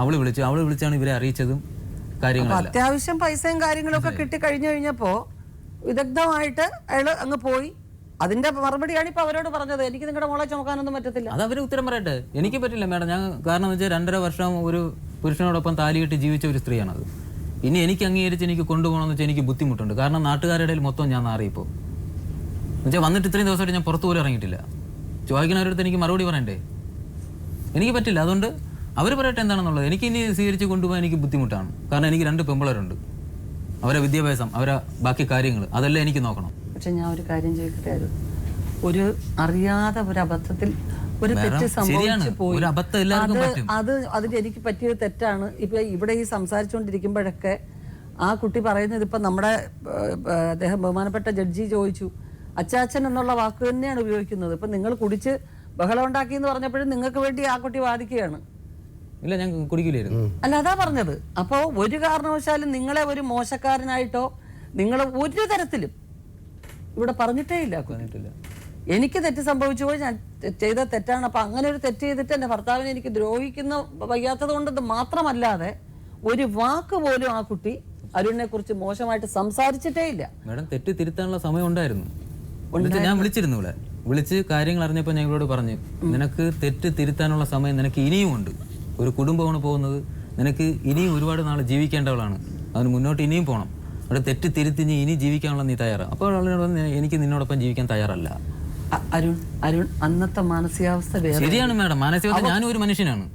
Speaker 4: അവള് വിളിച്ചാണ് ഇവരെ അറിയിച്ചതും കാര്യങ്ങളെല്ലാം.
Speaker 2: അത്യാവശ്യം പൈസയും കാര്യങ്ങളൊക്കെ കിട്ടി കഴിഞ്ഞു കഴിഞ്ഞപ്പോ വിദഗ്ധമായിട്ട് അയാള് അങ്ങ് പോയി. അതിന്റെ മറുപടിയാണ് ഇപ്പൊ അവരോട് പറഞ്ഞത്. എനിക്ക് നിങ്ങളുടെ മോളെ ചുമക്കാനൊന്നും പറ്റത്തില്ല.
Speaker 4: അത് അവര് ഉത്തരം പറയട്ടെ. എനിക്ക് പറ്റില്ല മേഡം. ഞാൻ കാരണം എന്ന് വെച്ചാൽ 2.5 വർഷം ഒരു പുരുഷനോടൊപ്പം താലികെട്ടി ജീവിച്ച ഒരു സ്ത്രീയാണത്. ഇനി എനിക്ക് അംഗീകരിച്ച് എനിക്ക് കൊണ്ടുപോകണമെന്ന് വെച്ചാൽ എനിക്ക് ബുദ്ധിമുട്ടുണ്ട്. കാരണം നാട്ടുകാരുടെ ഇടയിൽ മൊത്തം ഞാൻ മാറിയിപ്പോൾ. എന്നുവെച്ചാൽ വന്നിട്ട് ഇത്രയും ദിവസമായിട്ട് ഞാൻ പുറത്തു പോലും ഇറങ്ങിയിട്ടില്ല. ചോദിക്കുന്നവരടുത്ത് എനിക്ക് മറുപടി പറയണ്ടേ? എനിക്ക് പറ്റില്ല. അതുകൊണ്ട് അവർ പറയട്ടെ എന്താണെന്നുള്ളത്. എനിക്ക് ഇനി സ്വീകരിച്ച് കൊണ്ടുപോകാൻ എനിക്ക് ബുദ്ധിമുട്ടാണ്. കാരണം എനിക്ക് 2 പെമ്പിളരുണ്ട്. അവരെ വിദ്യാഭ്യാസം, അവരെ ബാക്കി കാര്യങ്ങൾ അതെല്ലാം എനിക്ക് നോക്കണം.
Speaker 2: പക്ഷെ ഞാൻ ഒരു കാര്യം ചോദിക്കട്ടെ, ഒരു അറിയാതെ ഒരു അബദ്ധത്തിൽ ഒരു തെറ്റ് സംഭവിച്ചു പോയി. അതിന് എനിക്ക് പറ്റിയത് തെറ്റാണ്. ഇപ്പൊ ഇവിടെ ഈ സംസാരിച്ചുകൊണ്ടിരിക്കുമ്പോഴൊക്കെ ആ കുട്ടി പറയുന്നത്, ഇപ്പൊ നമ്മുടെ അദ്ദേഹം ബഹുമാനപ്പെട്ട ജഡ്ജി ചോദിച്ചു, അച്ചാച്ചൻ എന്നുള്ള വാക്ക് തന്നെയാണ് ഉപയോഗിക്കുന്നത്. ഇപ്പൊ നിങ്ങൾ കുടിച്ച് ബഹളം ഉണ്ടാക്കി എന്ന് പറഞ്ഞപ്പോഴും നിങ്ങൾക്ക് വേണ്ടി ആ കുട്ടി വാദിക്കുകയാണ്.
Speaker 4: ഇല്ല, ഞാൻ കുടിക്കില്ലായിരുന്നു.
Speaker 2: അല്ല, അതാ പറഞ്ഞത്. അപ്പോൾ ഒരു കാരണവശാലും നിങ്ങളെ ഒരു മോശക്കാരനായിട്ടോ നിങ്ങൾ ഒരു തരത്തിലും ഇവിടെ പറഞ്ഞിട്ടേ ഇല്ല. എനിക്ക് തെറ്റ് സംഭവിച്ചു പോയി, ഞാൻ ചെയ്ത തെറ്റാണ്. അപ്പൊ അങ്ങനെ ഒരു തെറ്റ് ചെയ്തിട്ട് എൻ്റെ ഭർത്താവിനെ എനിക്ക് ദ്രോഹിക്കുന്ന വയ്യാത്തത് കൊണ്ട് മാത്രമല്ലാതെ ഒരു വാക്ക് പോലും ആ കുട്ടി അരുണിനെ കുറിച്ച് മോശമായിട്ട് സംസാരിച്ചിട്ടേ ഇല്ല.
Speaker 4: മാഡം തെറ്റ് തിരുത്താനുള്ള സമയം ഉണ്ടായിരുന്നു. എന്നിട്ട് ഞാൻ വിളിച്ചിരുന്നു ഇവിടെ, വിളിച്ച് കാര്യങ്ങൾ അറിഞ്ഞപ്പോൾ ഞാൻ ഇവരോട് പറഞ്ഞു, നിനക്ക് തെറ്റ് തിരുത്താനുള്ള സമയം നിനക്ക് ഇനിയും ഉണ്ട്. ഒരു കുടുംബമാണ് പോകുന്നത്, നിനക്ക് ഇനിയും ഒരുപാട് നാൾ ജീവിക്കേണ്ടവളാണ്, അതിന് മുന്നോട്ട് ഇനിയും പോകണം. അവിടെ തെറ്റ് തിരുത്തിഞ്ഞ് ഇനി ജീവിക്കാനുള്ള നീ തയ്യാറാണ്. അപ്പോൾ എനിക്ക് നിന്നോടൊപ്പം ജീവിക്കാൻ തയ്യാറല്ല.
Speaker 2: അരുൺ അന്നത്തെ മാനസികാവസ്ഥ
Speaker 4: ശരിയാണ് മാഡം, മാനസികത ഞാനും ഒരു മനുഷ്യനാണ്.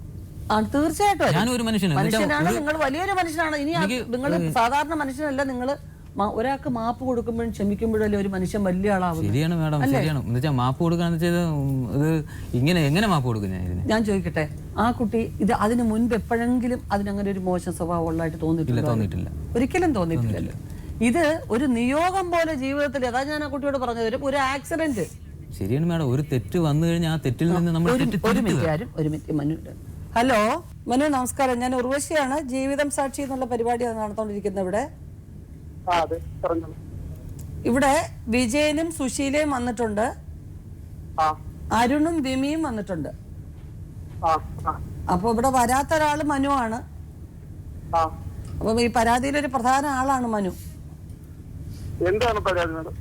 Speaker 2: തീർച്ചയായിട്ടും
Speaker 4: ഞാനും ഒരു
Speaker 2: മനുഷ്യനാണ്. നിങ്ങൾ വലിയൊരു മനുഷ്യനാണ്. ഇനി നിങ്ങൾ സാധാരണ മനുഷ്യനല്ല. നിങ്ങൾ ഒരാൾക്ക് മാപ്പ് കൊടുക്കുമ്പോഴും ക്ഷമിക്കുമ്പോഴല്ലേ ഒരു മനുഷ്യൻ വലിയ ആളാവും.
Speaker 4: ശരിയാണ് മാഡം, ശരിയാണ്. എന്ന് വെച്ചാൽ മാപ്പ് കൊടുക്കാന്ന് വെച്ചാൽ ഇത് എങ്ങനെ മാപ്പ് കൊടുക്കും ഞാൻ
Speaker 2: ചോദിക്കട്ടെ, ആ കുട്ടി ഇത് അതിന് മുൻപ് എപ്പോഴെങ്കിലും അതിനങ്ങനെ ഒരു മോശം സ്വഭാവം ഉള്ളതായിട്ട് തോന്നിയിട്ടില്ല? ഒരിക്കലും തോന്നിയിട്ടില്ലല്ലോ. ഇത് ഒരു നിയോഗം പോലെ ജീവിതത്തിൽ, അതാ ഞാൻ ആ കുട്ടിയോട് പറഞ്ഞത്, ഒരു ആക്സിഡന്റ്.
Speaker 4: ശരിയാണ് മാഡം, ഒരു തെറ്റ് വന്നു കഴിഞ്ഞാൽ ആ തെറ്റിൽ നിന്ന് നമ്മൾ
Speaker 2: ഒരു മിനിറ്റ് മനുണ്ട്. ഹലോ മനു, നമസ്കാരം. ഞാൻ ഉർവശിയാണ്. ജീവിതം സാക്ഷി എന്നുള്ള പരിപാടിയാണ് നടന്നുകൊണ്ടിരിക്കുന്നത് ഇവിടെ. ഇവിടെ വിജയനും സുശീലയും വന്നിട്ടുണ്ട്, അരുണും വിമിയും വന്നിട്ടുണ്ട്. അപ്പൊ ഇവിടെ വരാത്ത ഒരാള് മനു ആണ്. അപ്പൊ ഈ പരാതിയിലൊരു പ്രധാന ആളാണ് മനു.
Speaker 6: എന്താണ് പരാതി?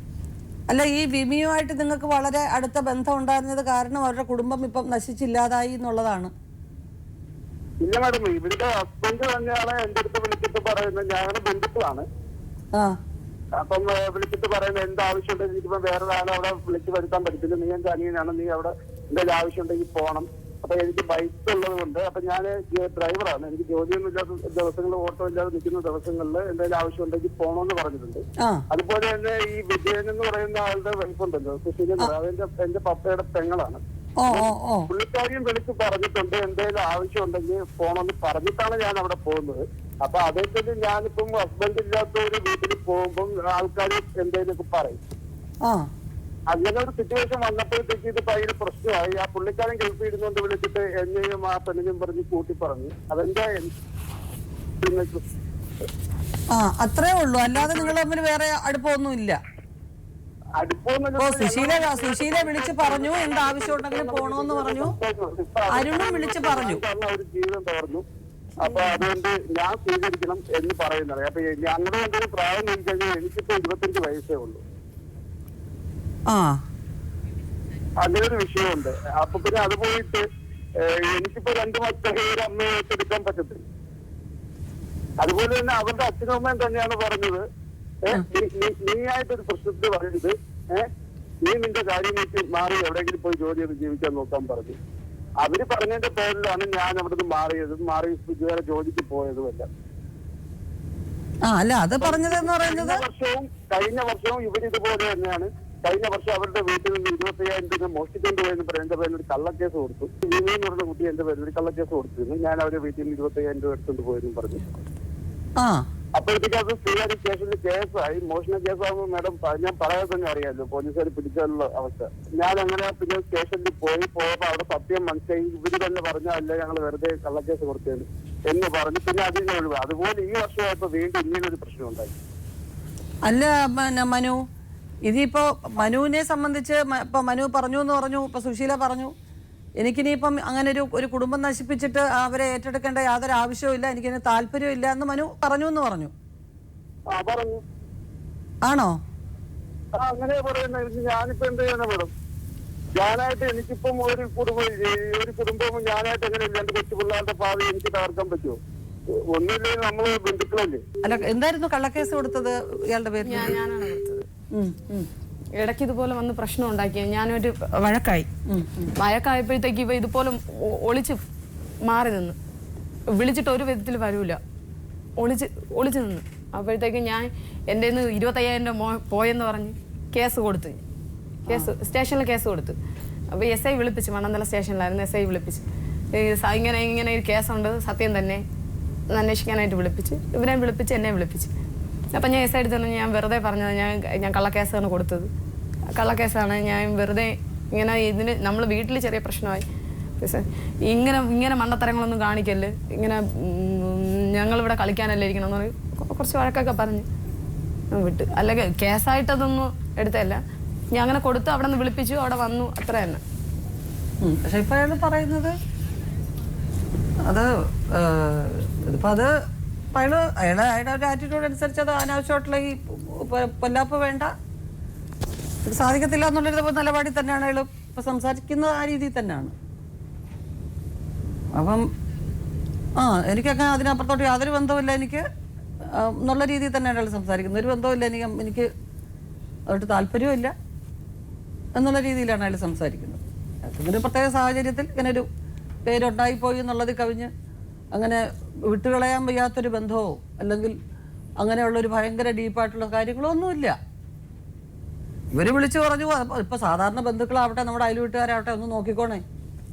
Speaker 2: അല്ല, ഈ വിമിയുമായിട്ട് നിങ്ങൾക്ക് വളരെ അടുത്ത ബന്ധം ഉണ്ടായിരുന്നത് കാരണം അവരുടെ കുടുംബം ഇപ്പം നശിച്ചില്ലാതായി എന്നുള്ളതാണ്.
Speaker 6: ഇല്ല മാഡം, ഇവരുടെ ഹസ്ബൻഡ് തന്നെയാണ് എന്റെ അടുത്ത് വിളിച്ചിട്ട് പറയുന്നത്. ഞാൻ ബന്ധുക്കളാണ്. അപ്പം വിളിച്ചിട്ട് പറയുന്നത് എന്ത് ആവശ്യമുണ്ടെങ്കിൽ എനിക്കിപ്പം വേറൊരാളെ അവിടെ വിളിച്ച് വരുത്താൻ പറ്റത്തില്ല, നീ എന്റെ അനിയനാണ്, നീ അവിടെ എന്തെങ്കിലും ആവശ്യമുണ്ടെങ്കിൽ പോകണം. അപ്പൊ എനിക്ക് ബൈക്ക് ഉള്ളത് കൊണ്ട്, അപ്പൊ ഞാൻ ഡ്രൈവറാണ്, എനിക്ക് ജോലിയൊന്നും ഇല്ലാത്ത ദിവസങ്ങളിൽ, ഓട്ടോ ഇല്ലാതെ നിൽക്കുന്ന ദിവസങ്ങളിൽ എന്തെങ്കിലും ആവശ്യമുണ്ടെങ്കിൽ പോകണമെന്ന് പറഞ്ഞിട്ടുണ്ട്. അതുപോലെ തന്നെ ഈ വിജയൻ എന്ന് പറയുന്ന ആളുടെ വൈഫുണ്ടല്ലോ, സുശീല, അതെന്റെ എന്റെ പപ്പയുടെ പെങ്ങളാണ്. പുള്ളിക്കാരിയും വിളിച്ച് പറഞ്ഞിട്ടുണ്ട് എന്തെങ്കിലും ആവശ്യമുണ്ടെങ്കിൽ പോകണമെന്ന് പറഞ്ഞിട്ടാണ് ഞാൻ അവിടെ പോകുന്നത്. അപ്പൊ അതേപോലെ ഞാനിപ്പം ഹസ്ബൻഡ് ഇല്ലാത്ത ഒരു വീട്ടിൽ പോകുമ്പോൾ ആൾക്കാർ എന്തെങ്കിലുമൊക്കെ പറയും. അങ്ങനെ ഒരു സിറ്റുവേഷൻ വന്നപ്പോഴത്തേക്ക് ഇത് ഭയങ്കര പ്രശ്നമായി. ആ പുള്ളിക്കാരൻ ഗൾഫിൽ ഇരുന്നുകൊണ്ട് വിളിച്ചിട്ട് എന്നെയും ആ പെണ്ണിനെയും പറഞ്ഞ് കൂട്ടി പറഞ്ഞു. അതെന്റെ
Speaker 2: അത്രേ ഉള്ളൂ, അല്ലാതെ നിങ്ങൾ തമ്മിൽ വേറെ അടുപ്പമൊന്നും ഇല്ല. സുശീല വിളിച്ച് പറഞ്ഞു എന്ത് ആവശ്യം ഉണ്ടെങ്കിലും പോണോന്ന് പറഞ്ഞു. അരുണും വിളിച്ച് പറഞ്ഞു
Speaker 6: ഒരു ജീവിതം തകർന്നു. അപ്പൊ അതുകൊണ്ട് ഞാൻ സ്വീകരിക്കണം എന്ന് പറയുന്നത്. അപ്പൊ ഞങ്ങളുടെ എന്തെങ്കിലും പ്രായം നോക്കിക്കഴിഞ്ഞാൽ എനിക്കിപ്പോ 25 വയസ്സേ ഉള്ളൂ. അങ്ങനെ ഒരു വിഷയമുണ്ട്. അപ്പൊ പിന്നെ അത് പോയിട്ട് എനിക്കിപ്പോ 2 മക്കളെ ഒരു അമ്മയെ ഏറ്റെടുക്കാൻ പറ്റത്തില്ല. അതുപോലെ തന്നെ അവരുടെ അച്ഛനും അമ്മയും തന്നെയാണ് പറഞ്ഞത്, നീയായിട്ടൊരു പ്രശ്നത്തിൽ പറയരുത്, നീ നിന്റെ കാര്യം നോക്കി മാറി എവിടെയെങ്കിലും പോയി ജോലി ചെയ്ത് ജീവിക്കാൻ നോക്കാൻ പറഞ്ഞു. അവര് പറഞ്ഞതിന്റെ പേരിലാണ് ഞാൻ അവിടുന്ന് മാറി ഇതുവരെ ജോലിക്ക് പോയതുമല്ല. കഴിഞ്ഞ വർഷവും ഇവരിതുപോലെ തന്നെയാണ്. കഴിഞ്ഞ വർഷം അവരുടെ വീട്ടിൽ നിന്ന് 25,000 രൂപ മോഷ്ടിക്കൊണ്ട് പോയെന്ന് പറയും. എന്റെ പേരിൽ ഒരു കള്ളക്കേസ് കൊടുത്തു. വിമി എന്ന് പറഞ്ഞ കുട്ടി എന്റെ പേരിൽ ഒരു കള്ളക്കേസ് കൊടുത്തിരുന്നു. ഞാൻ അവരുടെ വീട്ടിൽ നിന്ന് 25,000 രൂപ എടുത്തുകൊണ്ട് പോയെന്നും പറഞ്ഞു. അപ്പോഴത്തേക്ക് അത് ശ്രീകാര്യ സ്റ്റേഷനിൽ കേസായി. മോഷണ കേസാകുമ്പോൾ മാഡം ഞാൻ പറയാതെ തന്നെ അറിയാമല്ലോ, പോലീസുകാർ പിടിക്കാനുള്ള അവസ്ഥ. ഞാൻ അങ്ങനെ പിന്നെ സ്റ്റേഷനിൽ പോയപ്പോ അവിടെ സത്യം മനസ്സിലായി. ഇവര് തന്നെ പറഞ്ഞല്ല ഞങ്ങൾ വെറുതെ കള്ളക്കേസ് കൊടുത്തത് എന്ന് പറഞ്ഞു. പിന്നെ അതിനെ ഒഴിവാ. അതുപോലെ ഈ വർഷമായപ്പോ വീണ്ടും ഇങ്ങനൊരു പ്രശ്നം ഉണ്ടായി.
Speaker 2: അല്ല മനു, ഇതിപ്പോ മനുവിനെ സംബന്ധിച്ച് ഇപ്പൊ മനു പറഞ്ഞു എന്ന് പറഞ്ഞു, ഇപ്പൊ സുശീല പറഞ്ഞു, എനിക്കിനിയിപ്പം അങ്ങനെ ഒരു കുടുംബം നശിപ്പിച്ചിട്ട് അവരെ ഏറ്റെടുക്കേണ്ട യാതൊരു ആവശ്യവും ഇല്ല, എനിക്കിന് താല്പര്യവും ഇല്ല എന്ന് മനു പറഞ്ഞു എന്ന് പറഞ്ഞു. ആണോ?
Speaker 6: അങ്ങനെ പറയുന്നത്. ഞാനിപ്പോ എന്ത് ചെയ്യണം മേഡം? ഞാനായിട്ട് എനിക്കിപ്പം ഒരു കുടുംബവും ഞാനായിട്ട് എങ്ങനെ ഇല്ല. എന്റെ കൊച്ചു പിള്ളേരുടെ ഭാവി എനിക്ക് തകർക്കാൻ പറ്റുമോ? ഒന്നുമില്ലേ, നമ്മള് ബന്ധുക്കളല്ലേ.
Speaker 2: അല്ല, എന്തായിരുന്നു കള്ളക്കേസ് കൊടുത്തത് ഇയാളുടെ പേരിൽ?
Speaker 1: ഞാനാണ് കൊടുത്തത്. ഇടയ്ക്ക് ഇതുപോലെ വന്ന് പ്രശ്നം ഉണ്ടാക്കി. ഞാനൊരു വഴക്കായപ്പോഴത്തേക്ക് ഇവ ഇതുപോലെ ഒളിച്ച് മാറി നിന്ന്, വിളിച്ചിട്ട് ഒരു വിധത്തിൽ വരൂല, ഒളിച്ച് നിന്ന്. അപ്പോഴത്തേക്ക് ഞാൻ എൻ്റെ 25,000 രൂപ പോയെന്ന് പറഞ്ഞ് കേസ് സ്റ്റേഷനിൽ കേസ് കൊടുത്തു. അപ്പോൾ SI വിളിപ്പിച്ച്, മണ്ണന്തല സ്റ്റേഷനിലായിരുന്നു, SI വിളിപ്പിച്ച് ഇങ്ങനെ ഒരു കേസുണ്ട് സത്യം തന്നെ അന്വേഷിക്കാനായിട്ട് വിളിപ്പിച്ച്, ഇവരെ വിളിപ്പിച്ച് എന്നെ വിളിപ്പിച്ച്. അപ്പം ഞാൻ SI എടുത്തു. ഞാൻ വെറുതെ പറഞ്ഞത് ഞാൻ കള്ളക്കേസാണ് കൊടുത്തത്, കള്ളക്കേസാണ്. ഞാൻ വെറുതെ ഇങ്ങനെ നമ്മൾ വീട്ടിൽ ചെറിയ പ്രശ്നമായി, ഇങ്ങനെ മണ്ടത്തരങ്ങളൊന്നും കാണിക്കല്ല്, ഇങ്ങനെ ഞങ്ങളിവിടെ കളിക്കാനല്ലേ ഇരിക്കണം എന്ന് പറഞ്ഞ് കുറച്ച് വഴക്കൊക്കെ പറഞ്ഞ് വിട്ട്. അല്ലെങ്കിൽ കേസായിട്ടതൊന്നും എടുത്തല്ല, ഞാൻ അങ്ങനെ കൊടുത്തു, അവിടെ നിന്ന് വിളിപ്പിച്ചു, അവിടെ വന്നു, അത്ര തന്നെ.
Speaker 2: പക്ഷെ ഇപ്പൊ പറയുന്നത് അത് അപ്പം അയാളുടെ ഒരു ആറ്റിറ്റ്യൂഡ് അനുസരിച്ച് അത് അനാവശ്യമായിട്ടുള്ള ഈ പൊല്ലാപ്പ് വേണ്ട, ഇത് സാധിക്കത്തില്ല എന്നുള്ളൊരു നിലപാടിൽ തന്നെയാണ് അയാൾ ഇപ്പം സംസാരിക്കുന്നത്. ആ രീതിയിൽ തന്നെയാണ്. അപ്പം എനിക്കങ്ങനെ അതിനപ്പുറത്തോട്ട് യാതൊരു ബന്ധവുമില്ല എനിക്ക് എന്നുള്ള രീതിയിൽ തന്നെയാണ് അയാൾ സംസാരിക്കുന്നത്. ഒരു ബന്ധവുമില്ല, എനിക്ക് അതൊട്ട് താല്പര്യമില്ല എന്നുള്ള രീതിയിലാണ് അയാൾ സംസാരിക്കുന്നത്. ഇങ്ങനെ പ്രത്യേക സാഹചര്യത്തിൽ ഇങ്ങനെ ഒരു പേരുണ്ടായിപ്പോയി എന്നുള്ളത് കവിഞ്ഞ് അങ്ങനെ വിട്ടുകളയാൻ വയ്യാത്തൊരു ബന്ധമോ അല്ലെങ്കിൽ അങ്ങനെയുള്ളൊരു ഭയങ്കര ഡീപ്പായിട്ടുള്ള കാര്യങ്ങളോ ഒന്നുമില്ല. ഇവർ വിളിച്ചു പറഞ്ഞു ഇപ്പം സാധാരണ ബന്ധുക്കളാവട്ടെ നമ്മുടെ അയൽവീട്ടുകാരാവട്ടെ ഒന്ന് നോക്കിക്കോണേ,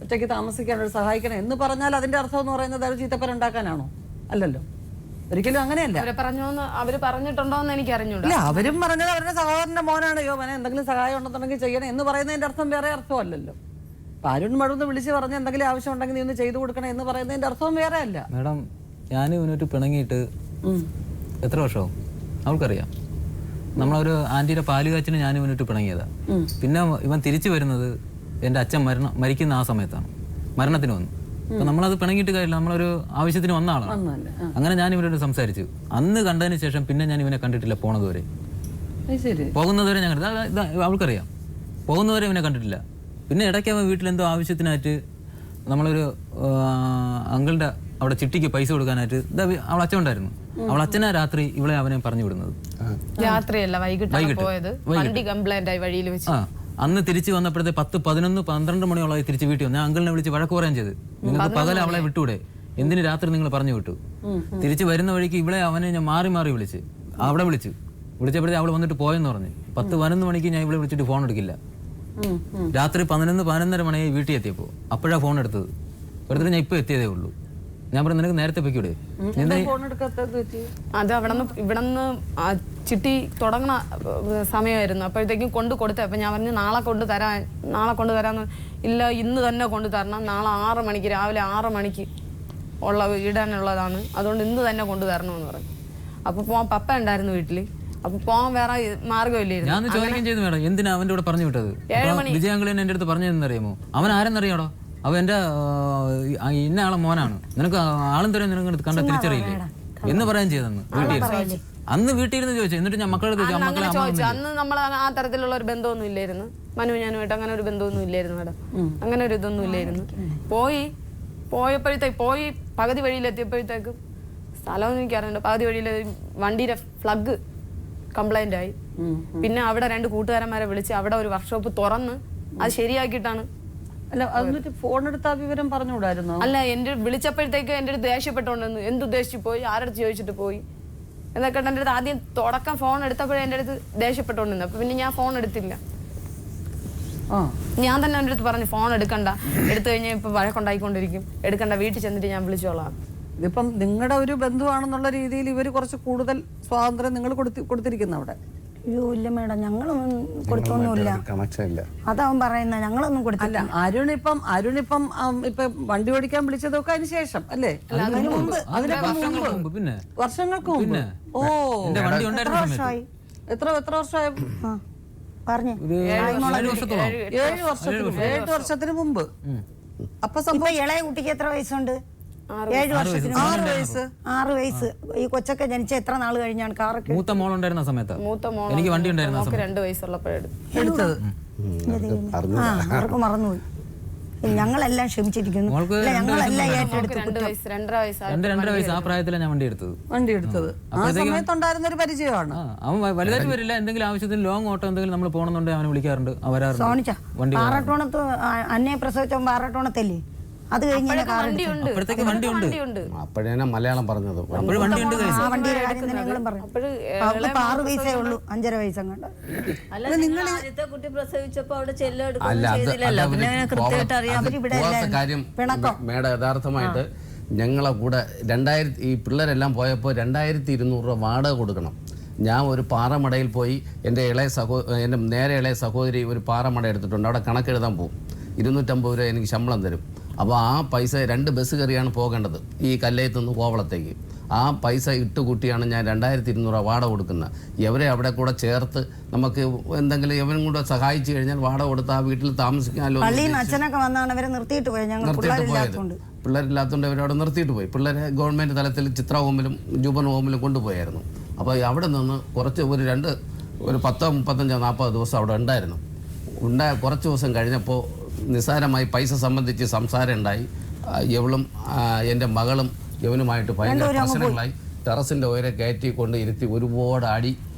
Speaker 2: ഒറ്റയ്ക്ക് താമസിക്കാനൊരു സഹായിക്കണേ എന്ന് പറഞ്ഞാൽ അതിൻ്റെ അർത്ഥം എന്ന് പറയുന്നത് അത് ചീത്തപ്പനുണ്ടാക്കാനാണോ? അല്ലല്ലോ, ഒരിക്കലും അങ്ങനെയല്ല.
Speaker 1: അവര് പറഞ്ഞിട്ടുണ്ടോന്ന് എനിക്ക് അറിഞ്ഞൂടാ.
Speaker 2: ഇല്ല, അവരും പറഞ്ഞത് അവരുടെ സഹോദരന്റെ മോനാണ്, യോ മോനെ എന്തെങ്കിലും സഹായം ഉണ്ടെന്നുണ്ടെങ്കിൽ ചെയ്യണേ എന്ന് പറയുന്നതിന്റെ അർത്ഥം വേറെ അർത്ഥമല്ലല്ലോ. ഇപ്പൊ അരുൺ മടുന്ന് വിളിച്ച് പറഞ്ഞ് എന്തെങ്കിലും ആവശ്യം ഉണ്ടെങ്കിൽ നീ ഒന്ന് ചെയ്തു കൊടുക്കണേ എന്ന് പറയുന്നതിന്റെ അർത്ഥവും വേറെ അല്ല.
Speaker 4: മാഡം, ഞാൻ ഇവനൊരു പിണങ്ങിയിട്ട് എത്ര വർഷവും അവൾക്കറിയാം. നമ്മളൊരു ആന്റിയുടെ പാല് കാച്ചിന് ഞാൻ ഇവനിട്ട് പിണങ്ങിയതാ. പിന്നെ ഇവൻ തിരിച്ചു വരുന്നത് എൻ്റെ അച്ഛൻ മരിക്കുന്ന ആ സമയത്താണ്, മരണത്തിന് വന്നു. അപ്പൊ നമ്മളത് പിണങ്ങിയിട്ട് കാര്യമില്ല, നമ്മളൊരു ആവശ്യത്തിന് വന്ന ആളാണ്. അങ്ങനെ ഞാൻ ഇവരോട് സംസാരിച്ചു. അന്ന് കണ്ടതിന് ശേഷം പിന്നെ ഞാൻ ഇവനെ കണ്ടിട്ടില്ല പോകുന്നതുവരെ. പോകുന്നതുവരെ ഞാൻ അവൾക്കറിയാം, പോകുന്നവരെ ഇവനെ കണ്ടിട്ടില്ല. പിന്നെ ഇടയ്ക്ക് അവൻ വീട്ടിലെന്തോ ആവശ്യത്തിനായിട്ട് നമ്മളൊരു അങ്കിളിൻ്റെ അവിടെ ചിട്ടിക്ക് പൈസ കൊടുക്കാനായിട്ട് അവൾ അച്ഛൻ ഉണ്ടായിരുന്നു. അവൾ അച്ഛനാ രാത്രി ഇവളെ അവനെ പറഞ്ഞു വിടുന്നത്.
Speaker 1: രാത്രിയല്ല, വൈകിട്ട് പോയത്. വണ്ടി കംപ്ലൈന്റ് ആയി വഴിയിൽ വെച്ച്.
Speaker 4: അന്ന് തിരിച്ചു വന്നപ്പോഴത്തെ 10, 11, 12 മണിയോളമായി തിരിച്ച് വീട്ടിൽ വന്നു. ഞാൻ അങ്കിളിനെ വിളിച്ച് വഴക്ക് പറയാൻ ചെയ്ത്, നിങ്ങൾക്ക് പകൽ അവളെ വിട്ടൂടെ, എന്തിന് രാത്രി നിങ്ങൾ പറഞ്ഞു വിട്ടു. തിരിച്ച് വരുന്ന വഴിക്ക് ഇവിടെ അവനെ ഞാൻ മാറി മാറി അവിടെ വിളിച്ചപ്പോഴത്തെ അവൾ വന്നിട്ട് പോയെന്ന് പറഞ്ഞ് 10, 11 മണിക്ക് ഞാൻ ഇവിടെ വിളിച്ചിട്ട് ഫോൺ എടുക്കില്ല. രാത്രി 11, 11:30 മണിയായി വീട്ടിൽ എത്തിയപ്പോൾ അപ്പോഴാണ് ഫോൺ എടുത്തത്. എടുത്തിട്ട് ഞാൻ ഇപ്പൊ എത്തിയതേ ഉള്ളൂ. ഞാൻ പറഞ്ഞു നിനക്ക് നേരത്തെ പൊയ്ക്കൂടെ.
Speaker 1: അത് ഇവിടുന്ന് ചിട്ടി തുടങ്ങുന്ന സമയമായിരുന്നു. അപ്പോഴത്തേക്കും കൊടുത്തേ. അപ്പൊ ഞാൻ പറഞ്ഞു നാളെ കൊണ്ടുതരാന്ന്. ഇല്ല, ഇന്ന് തന്നെ കൊണ്ടുതരണം, നാളെ 6 മണിക്ക്, രാവിലെ 6 മണിക്ക് ഇടാനുള്ളതാണ്, അതുകൊണ്ട് ഇന്ന് തന്നെ കൊണ്ടുതരണമെന്ന് പറഞ്ഞു. അപ്പൊ പപ്പ ഉണ്ടായിരുന്നു വീട്ടില്. അപ്പൊ പോകാൻ വേറെ മാർഗമില്ലായിരുന്നു.
Speaker 4: ഞാൻ ചോദിക്കുകയും ചെയ്തു, മേഡം എന്തിനാ അവന്റെ കൂടെ പറഞ്ഞു വിട്ടത്. വിജയാങ്കളി എന്റെ അടുത്ത് പറഞ്ഞതെന്നറിയാമോ, അവൻ ആരെന്നറിയാടോ, അവൻ എന്റെ ഇന്ന ആളെ മോനാണ്, നിനക്ക് ആളും തരം നിനക്ക് കണ്ട തിരിച്ചറിയില്ലേ എന്ന് പറയാൻ ചെയ്തെന്ന് വീട്ടിൽ. അന്ന് വീട്ടിലിരുന്ന് ചോദിച്ചു. എന്നിട്ട് ഞാൻ മക്കളെ
Speaker 1: ചോദിച്ചു. അന്ന് നമ്മൾ ആ തരത്തിലുള്ള ഒരു ബന്ധമൊന്നും ഇല്ലായിരുന്നു. ഞാനുമായിട്ട് അങ്ങനെ ഒരു ബന്ധമൊന്നും ഇല്ലായിരുന്നു മേഡം. അങ്ങനെ ഒരു ഇതൊന്നും ഇല്ലായിരുന്നു. പോയി പകുതി വഴിയിലെത്തിയപ്പോഴത്തേക്കും സ്ഥലമൊന്നും എനിക്കറിയണ്ട. പകുതി വഴിയിൽ വണ്ടിയുടെ ഫ്ലഗ് കംപ്ലൈന്റ് ആയി. പിന്നെ അവിടെ 2 കൂട്ടുകാരന്മാരെ വിളിച്ച് അവിടെ ഒരു വർക്ക്ഷോപ്പ് തുറന്ന് അത് ശരിയാക്കിയിട്ടാണ്.
Speaker 2: അല്ല, എന്നിട്ട് ഫോൺ എടുത്ത വിവരം പറഞ്ഞുകൂടായിരുന്നോ?
Speaker 1: അല്ല, എന്റെ വിളിച്ചപ്പോഴത്തേക്ക് എന്റെ അടുത്ത് ദേഷ്യപ്പെട്ടുകൊണ്ടെന്ന്. എന്തുദ്ദേശിച്ചു പോയി, ആരടുത്ത് ചോദിച്ചിട്ട് പോയി എന്നൊക്കെ എൻ്റെ അടുത്ത് ആദ്യം തുടക്കം ഫോൺ എടുത്തപ്പോഴേ എൻ്റെ അടുത്ത് ദേഷ്യപ്പെട്ടുകൊണ്ടിരുന്നു. അപ്പൊ പിന്നെ ഞാൻ ഫോൺ എടുത്തില്ല. ഞാൻ തന്നെ എൻ്റെ അടുത്ത് പറഞ്ഞു ഫോൺ എടുക്കണ്ട, എടുത്തു കഴിഞ്ഞാൽ ഇപ്പൊ വഴക്കുണ്ടായിക്കൊണ്ടിരിക്കും, എടുക്കണ്ട, വീട്ടിൽ ചെന്നിട്ട് ഞാൻ വിളിച്ചോളാം.
Speaker 2: ഇതിപ്പം നിങ്ങളുടെ ഒരു ബന്ധുവാണെന്നുള്ള രീതിയിൽ ഇവർ കുറച്ച് കൂടുതൽ സ്വാതന്ത്ര്യം നിങ്ങൾ കൊടുത്തിരിക്കുന്നു അവിടെ.
Speaker 3: അയ്യോ ഇല്ല മേഡം, ഞങ്ങളൊന്നും കൊടുത്തൊന്നുമില്ല. അതവൻ പറയുന്ന ഞങ്ങളൊന്നും കൊടുത്തില്ല.
Speaker 2: അരുണിപ്പം ഇപ്പൊ വണ്ടി ഓടിക്കാൻ വിളിച്ചതൊക്കെ അതിന് ശേഷം അല്ലേ? വർഷങ്ങൾക്ക് മുമ്പ്. ഓ, എത്ര വർഷമായി
Speaker 3: പറഞ്ഞു?
Speaker 2: 7 വർഷത്തിന് മുമ്പ്. അപ്പൊ സംഭവം
Speaker 3: ഇളയ കുട്ടിക്ക് എത്ര വയസ്സുണ്ട്? 7 വർഷത്തിന് 6 വയസ്സ്. ഈ കൊച്ചൊക്കെ ജനിച്ച എത്ര നാൾ കഴിഞ്ഞാണ് കാറൊക്കെ?
Speaker 4: മൂത്ത മോളുണ്ടായിരുന്ന സമയത്ത്, എനിക്ക് വണ്ടി ഉണ്ടായിരുന്ന
Speaker 1: 2
Speaker 2: വയസ്സുള്ളപ്പോഴെടുത്തത്.
Speaker 3: അവർക്ക് മറന്നുപോയി. ഞങ്ങളെല്ലാം ക്ഷമിച്ചിരിക്കുന്നു. ഞങ്ങളെല്ലാം ഏറ്റെടുത്ത്.
Speaker 1: 2.5
Speaker 4: വയസ്സ് ആ പ്രായത്തിലാണ് ഞാൻ വണ്ടി എടുത്തത്.
Speaker 2: ആ സമയത്തുണ്ടായിരുന്ന ഒരു പരിചയമാണ്.
Speaker 4: അവൻ വലുതായിട്ട് വരില്ല, എന്തെങ്കിലും ആവശ്യത്തിന് ലോങ് ഓട്ടോ എന്തെങ്കിലും നമ്മൾ പോകണമെന്നുണ്ടെങ്കിൽ അവനെ വിളിക്കാറുണ്ട്.
Speaker 3: സോണിച്ച പാറട്ടോണത്ത് അന്നയെ പ്രസവിച്ച പാറട്ടോണത്തല്ലേ, അത് കഴിഞ്ഞ്
Speaker 1: വണ്ടിയുണ്ട്.
Speaker 5: അപ്പോഴാണ് മലയാളം പറഞ്ഞത്.
Speaker 3: ആ വണ്ടിയുടെ കാര്യം തന്നെ ഞങ്ങളും പറഞ്ഞു. 6 വയസ്സേ ഉള്ളൂ, 5.5 വയസ്സങ്ങാണ്ട്.
Speaker 7: കുട്ടി പ്രസവിച്ചപ്പോ അവിടെ
Speaker 5: കാര്യം മേഡം യഥാർത്ഥമായിട്ട് ഞങ്ങളെ കൂടെ 2000 ഈ പിള്ളേരെല്ലാം പോയപ്പോൾ 2200 രൂപ വാടക കൊടുക്കണം. ഞാൻ ഒരു പാറമടയിൽ പോയി എൻ്റെ നേരെ ഇളയ സഹോദരി ഒരു പാറമട എടുത്തിട്ടുണ്ട്. അവിടെ കണക്കെഴുതാൻ പോകും. 250 രൂപ എനിക്ക് ശമ്പളം തരും. അപ്പോൾ ആ പൈസ 2 ബസ് കയറിയാണ് പോകേണ്ടത് ഈ കല്ലയത്തു നിന്ന് കോവളത്തേക്ക്. ആ പൈസ ഇട്ടുകൂട്ടിയാണ് ഞാൻ 2200 വാടക കൊടുക്കുന്നത്. ഇവരെ അവിടെ കൂടെ ചേർത്ത് നമുക്ക് എന്തെങ്കിലും ഇവരും കൂടെ സഹായിച്ചു കഴിഞ്ഞാൽ വാടക കൊടുത്ത് ആ വീട്ടിൽ താമസിക്കാമല്ലോ.
Speaker 3: പള്ളിയിൽ നിന്ന് അച്ഛനൊക്കെ വന്നാണ് അവരെ നിർത്തിയിട്ട് പോയത്. ഞങ്ങൾ
Speaker 5: പിള്ളേരില്ലാത്തതുകൊണ്ട് അവരവിടെ നിർത്തിയിട്ട് പോയി. പിള്ളേരെ ഗവൺമെൻറ് തലത്തിൽ ചിത്ര ഹോമിലും ജൂബൻ ഹോമിലും കൊണ്ടുപോയായിരുന്നു. അപ്പോൾ അവിടെ നിന്ന് കുറച്ച് ഒരു 10, 35, 40 ദിവസം അവിടെ ഉണ്ടായിരുന്നു. കുറച്ച് ദിവസം കഴിഞ്ഞപ്പോൾ നിസ്സാരമായി പൈസ സംബന്ധിച്ച് സംസാരം ഉണ്ടായി. ഇവളും എൻ്റെ മകളും ഇവനുമായിട്ട് ഭയങ്കര പ്രശ്നങ്ങളായി. ടെറസിൻ്റെ ഉയരെ കയറ്റി കൊണ്ട് ഇരുത്തി ഒരുപാട് അടി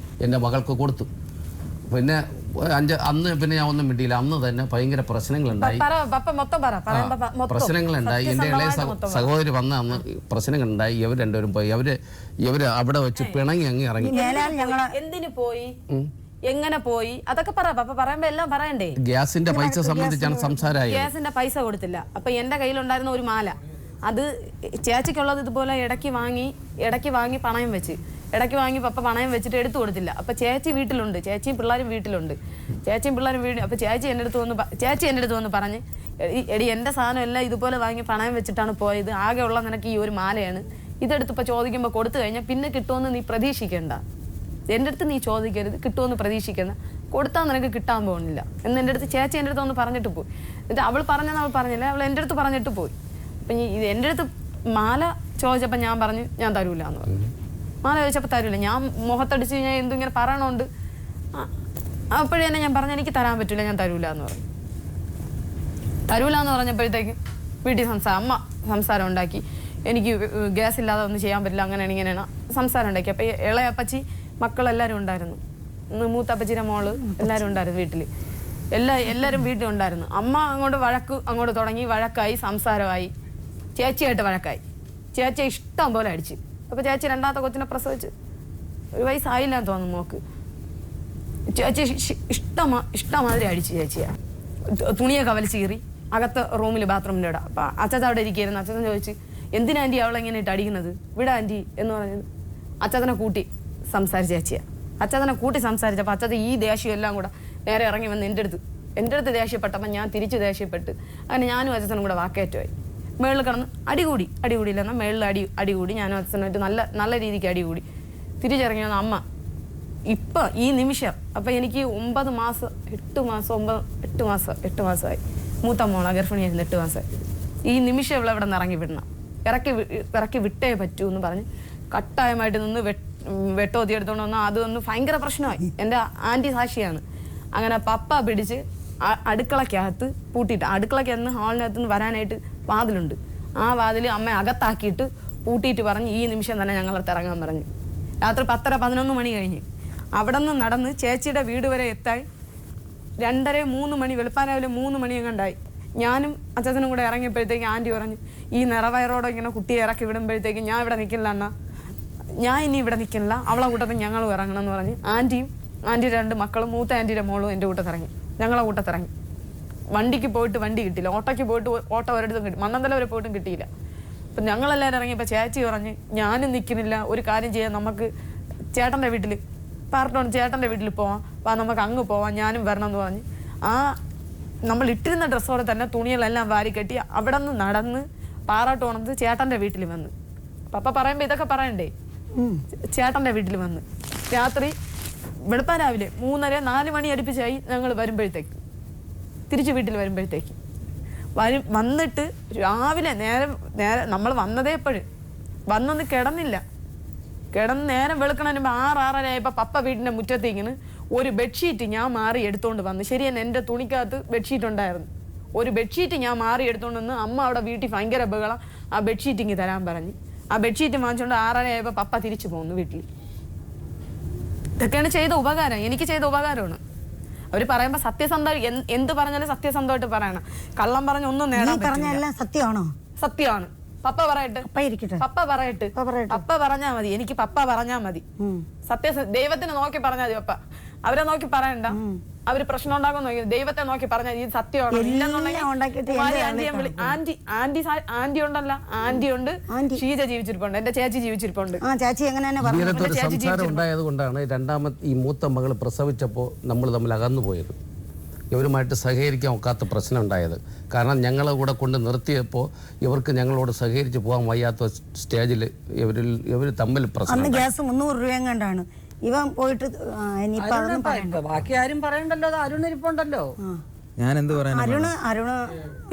Speaker 5: എൻ്റെ മകൾക്ക് കൊടുത്തു. പിന്നെ അന്ന് പിന്നെ ഞാൻ ഒന്നും മിണ്ടിയില്ല. അന്ന് തന്നെ ഭയങ്കര പ്രശ്നങ്ങളുണ്ടായി. എൻ്റെ ഇളയ സഹോദരി വന്ന അന്ന് പ്രശ്നങ്ങളുണ്ടായി. ഇവർ രണ്ടുപേരും പോയി. ഇവര് അവിടെ വെച്ച് പിണങ്ങി അങ്ങ് ഇറങ്ങി.
Speaker 1: എന്തിനു പോയി, എങ്ങനെ പോയി, അതൊക്കെ പറയുമ്പോ എല്ലാം പറയണ്ടേ.
Speaker 5: ഗ്യാസിന്റെ പൈസ സംബന്ധിച്ചാണ് സംസാരമായി.
Speaker 1: ഗ്യാസിന്റെ പൈസ കൊടുത്തില്ല. അപ്പൊ എന്റെ കയ്യിലുണ്ടായിരുന്ന ഒരു മാല, അത് ചേച്ചിക്കുള്ളത് ഇതുപോലെ ഇടയ്ക്ക് വാങ്ങി പണയം വെച്ച്, ഇടയ്ക്ക് വാങ്ങി പപ്പ പണയം വെച്ചിട്ട് എടുത്തു കൊടുത്തില്ല. അപ്പൊ ചേച്ചി വീട്ടിലുണ്ട്, ചേച്ചിയും പിള്ളേരും വീട്ടിലുണ്ട്. അപ്പൊ ചേച്ചി എൻ്റെ അടുത്ത് വന്ന് പറഞ്ഞ്, എടി എൻ്റെ സാധനം എല്ലാം ഇതുപോലെ വാങ്ങി പണയം വെച്ചിട്ടാണ് പോയത്, ആകെ ഉള്ള നിനക്ക് ഈ ഒരു മാലയാണ്, ഇതെടുത്തിപ്പോൾ ചോദിക്കുമ്പോൾ കൊടുത്തു കഴിഞ്ഞാൽ പിന്നെ കിട്ടുമെന്ന് നീ പ്രതീക്ഷിക്കേണ്ട, എൻ്റെ അടുത്ത് നീ ചോദിക്കരുത്, കിട്ടുമെന്ന് പ്രതീക്ഷിക്കുന്ന, കൊടുത്താൽ നിനക്ക് കിട്ടാൻ പോകുന്നില്ല എന്ന് എൻ്റെ അടുത്ത് ചേച്ചി എൻ്റെ അടുത്ത് ഒന്ന് പറഞ്ഞിട്ട് പോയി. എന്നിട്ട് അവൾ പറഞ്ഞില്ല, അവൾ എൻ്റെ അടുത്ത് പറഞ്ഞിട്ട് പോയി. അപ്പം ഇത് എൻ്റെ അടുത്ത് മാല ചോദിച്ചപ്പോൾ ഞാൻ പറഞ്ഞു ഞാൻ തരൂല എന്ന് പറഞ്ഞു. മാല ചോദിച്ചപ്പോൾ തരൂല. ഞാൻ മുഖത്തടിച്ച് ഞാൻ എന്തിങ്ങനെ പറയണോണ്ട് അപ്പോഴേ തന്നെ ഞാൻ പറഞ്ഞു എനിക്ക് തരാൻ പറ്റില്ല, ഞാൻ തരൂല എന്ന് പറഞ്ഞു. തരൂല എന്ന് പറഞ്ഞപ്പോഴത്തേക്ക് വീട്ടിൽ അമ്മ സംസാരം ഉണ്ടാക്കി, എനിക്ക് ഗ്യാസ് ഇല്ലാതെ ഒന്നും ചെയ്യാൻ പറ്റില്ല, അങ്ങനെയാണ് ഇങ്ങനെയാണ് സംസാരം ഉണ്ടാക്കി. അപ്പോൾ ഇളയപ്പച്ചി മക്കളെല്ലാവരും ഉണ്ടായിരുന്നു, മൂത്തപ്പച്ചിയുടെ മോള് എല്ലാവരും ഉണ്ടായിരുന്നു വീട്ടിൽ, എല്ലാവരും വീട്ടിലുണ്ടായിരുന്നു. അമ്മ അങ്ങോട്ട് തുടങ്ങി, വഴക്കായി, സംസാരമായി, ചേച്ചിയായിട്ട് വഴക്കായി. ചേച്ചി ഇഷ്ടം പോലെ അടിച്ച്. അപ്പോൾ ചേച്ചി രണ്ടാമത്തെ കൊച്ചിനെ പ്രസവിച്ച് 1 വയസ്സായില്ലാന്ന് തോന്നുന്നു മോക്ക്. ചേച്ചി ഇഷ്ടമാതിരി അടിച്ച് ചേച്ചിയാ. തുണിയൊക്കെ വലിച്ച് കീറി അകത്ത് റൂമിൽ ബാത്റൂമിൻ്റെ ഇവിടെ. അപ്പം അച്ഛൻ അവിടെ ഇരിക്കുകയായിരുന്നു. അച്ഛൻ ചോദിച്ച് എന്തിനാ ആൻറ്റി അവളെങ്ങനെ ഇട്ട് അടിക്കുന്നത്, വിടാ ആൻറ്റി എന്ന് പറഞ്ഞത്. അച്ഛനെ കൂട്ടി സംസാരിച്ച ചേച്ചിയാണ്. അച്ഛനെ കൂട്ടി സംസാരിച്ചപ്പോൾ അച്ഛൻ ഈ ദേഷ്യം എല്ലാം കൂടെ നേരെ ഇറങ്ങി വന്ന് എൻ്റെ അടുത്ത് ദേഷ്യപ്പെട്ടപ്പോൾ ഞാൻ തിരിച്ച് ദേഷ്യപ്പെട്ട് അങ്ങനെ ഞാനും അച്ഛനും കൂടെ വാക്കേറ്റമായി. മേളിൽ കിടന്ന് അടികൂടിയില്ല എന്നാൽ മേളിൽ അടികൂടി. ഞാനും അച്ഛനായിട്ട് നല്ല രീതിക്ക് അടികൂടി. തിരിച്ചിറങ്ങി വന്ന അമ്മ ഇപ്പം ഈ നിമിഷം അപ്പം എനിക്ക് 8 മാസമായി. മൂത്ത മോളാ ഗർഭിണിയായിരുന്നു, 8 മാസമായി. ഈ നിമിഷം ഇവിടെ നിന്ന് ഇറക്കി വിട്ടേ പറ്റൂ എന്ന് പറഞ്ഞ് കട്ടായമായിട്ട് നിന്ന് വെട്ടോത്തി എടുത്തോണ്ട് വന്നാൽ അതൊന്ന് ഭയങ്കര പ്രശ്നമായി. എൻ്റെ ആൻറ്റി സാക്ഷിയാണ്. അങ്ങനെ പപ്പ പിടിച്ച് അടുക്കളക്കകത്ത് പൂട്ടിയിട്ട്, അടുക്കളക്കകത്ത് ഹാളിനകത്ത് നിന്ന് വരാനായിട്ട് വാതിലുണ്ട്, ആ വാതിൽ അമ്മ അകത്താക്കിയിട്ട് പൂട്ടിയിട്ട് പറഞ്ഞ് ഈ നിമിഷം തന്നെ ഞങ്ങളടുത്ത് ഇറങ്ങാൻ പറഞ്ഞു. രാത്രി 10-11 മണി കഴിഞ്ഞ് അവിടെ നിന്ന് നടന്ന് ചേച്ചിയുടെ വീട് വരെ എത്തായി 2:30-3 മണി, വെളുപ്പാനാവിലെ 3 മണി എങ്ങാണ്ടായി. ഞാനും അച്ഛനും കൂടെ ഇറങ്ങിയപ്പോഴത്തേക്ക് ആൻറ്റി പറഞ്ഞു ഈ നിറവയറോടെ ഇങ്ങനെ കുട്ടിയെ ഇറക്കി വിടുമ്പോഴത്തേക്ക് ഞാൻ ഇവിടെ നിൽക്കില്ല അണ്ണ, ഞാൻ ഇനി ഇവിടെ നിൽക്കില്ല, അവളെ കൂട്ടത്തിൽ ഞങ്ങളും ഇറങ്ങണം എന്ന് പറഞ്ഞ് ആൻറ്റിയുടെ 2 മക്കളും മൂത്ത ആൻറ്റിയുടെ മോളും എൻ്റെ കൂട്ടത്തിറങ്ങി, ഞങ്ങളെ കൂട്ടത്തിറങ്ങി. വണ്ടിക്ക് പോയിട്ട് വണ്ടി കിട്ടിയില്ല, ഓട്ടോയ്ക്ക് പോയിട്ട് ഓട്ടോ ഒരിടത്തും കിട്ടി, മണ്ണന്തല വരെ പോയിട്ടും കിട്ടിയില്ല. അപ്പം ഞങ്ങളെല്ലാവരും ഇറങ്ങിയപ്പോൾ ചേച്ചി പറഞ്ഞ് ഞാനും നിൽക്കുന്നില്ല, ഒരു കാര്യം ചെയ്യാം, നമുക്ക് ചേട്ടൻ്റെ വീട്ടിൽ ചേട്ടൻ്റെ വീട്ടിൽ പോവാം, നമുക്ക് അങ്ങ് പോവാം, ഞാനും വരണം എന്ന് പറഞ്ഞ് നമ്മൾ ഇട്ടിരുന്ന ഡ്രസ്സോടെ തന്നെ തുണികളെല്ലാം വാരിക്കെട്ടി അവിടെ നിന്ന് നടന്ന് പാറാട്ട് ഉണർന്ന് ചേട്ടൻ്റെ വീട്ടിൽ വന്ന്. പപ്പ പറയുമ്പോൾ ഇതൊക്കെ പറയണ്ടേ. ചേട്ടൻ്റെ വീട്ടിൽ വന്ന് രാത്രി വെളുപ്പാരാവിലെ 3:30-4 മണി അടുപ്പിച്ചായി ഞങ്ങൾ വരുമ്പോഴത്തേക്ക്, തിരിച്ച് വീട്ടിൽ വരുമ്പോഴത്തേക്ക് വന്നിട്ട് രാവിലെ നേരെ നമ്മൾ വന്നതേ എപ്പോഴും വന്നൊന്ന് കിടന്ന് നേരം വെളുക്കണതിന് 6-6:30 ആയപ്പോൾ പപ്പ വീടിൻ്റെ മുറ്റത്തേക്കിന് ഒരു ബെഡ്ഷീറ്റ് ഞാൻ മാറി എടുത്തുകൊണ്ട് വന്നു. ശരിയെന്നെ എൻ്റെ തുണിക്കകത്ത് ബെഡ്ഷീറ്റ് ഉണ്ടായിരുന്നു, ഒരു ബെഡ്ഷീറ്റ് ഞാൻ മാറി എടുത്തുകൊണ്ട് വന്ന് അമ്മ അവിടെ വീട്ടിൽ ഭയങ്കര ബഹളം, ആ ബെഡ്ഷീറ്റ് ഇങ്ങ് തരാൻ പറഞ്ഞ് ആ ബെഡ്ഷീറ്റ് വാങ്ങിച്ചുകൊണ്ട് 6:30 ആയപ്പോൾ പപ്പ തിരിച്ചു പോകുന്നു വീട്ടിൽ. ഇതൊക്കെയാണ് ചെയ്ത ഉപകാരം, എനിക്ക് ചെയ്ത ഉപകാരമാണ്. അവർ പറയുമ്പോൾ സത്യസന്ധ എന്ത് പറഞ്ഞാലും സത്യസന്ധമായിട്ട് പറയണം. കള്ളം പറഞ്ഞ ഒന്നും നേടാൻ പറ്റില്ല.
Speaker 3: സത്യമാണോ?
Speaker 1: സത്യമാണ്. പപ്പ പറയട്ടെ, പപ്പ പറഞ്ഞാൽ മതി, എനിക്ക് പപ്പ പറഞ്ഞാൽ മതി. ദൈവത്തിനെ നോക്കി പറഞ്ഞാൽ മതി. പപ്പ അവരെ നോക്കി പറയണ്ട, അവര് പ്രശ്നം ഉണ്ടാക്കും നോക്കി ദൈവത്തെ നോക്കി പറഞ്ഞാൽ ഇത് സത്യമാണോ ഇല്ലെന്നുണ്ടെങ്കിൽ ആന്റി ഉണ്ടല്ല, ആന്റി ഉണ്ട്, ഷീജ ജീവിച്ചിരിപ്പുണ്ട്, എന്റെ ചേച്ചി ജീവിച്ചിരിപ്പുണ്ട്.
Speaker 5: സംസാരം ഉണ്ടായത് കൊണ്ടാണ് രണ്ടാമത്തെ ഈ മൂത്ത മകൾ പ്രസവിച്ചപ്പോൾ നമ്മൾ തമ്മിൽ അകന്നു പോയത്. ഇവരുമായിട്ട് സഹകരിക്കാൻ ഒക്കാത്ത പ്രശ്നം ഉണ്ടായത്. കാരണം ഞങ്ങളെ കൂടെ കൊണ്ട് നിർത്തിയപ്പോൾ ഇവർക്ക് ഞങ്ങളോട് സഹകരിച്ച് പോകാൻ വയ്യാത്ത സ്റ്റേജിൽ ഇവർ തമ്മിൽ പ്രശ്നം.
Speaker 3: അന്ന് ഗ്യാസ് 300 രൂപയും കണ്ടാണ് ഇവൻ പോയിട്ട് ഇനിയിപ്പോ അതൊന്നും പറയണ്ട.
Speaker 2: ബാക്കി ആരും പറയണ്ടല്ലോ, അത് അരുണിരിപ്പുണ്ടല്ലോ.
Speaker 4: ഞാൻ എന്ത് പറയാൻ
Speaker 3: അരുണ്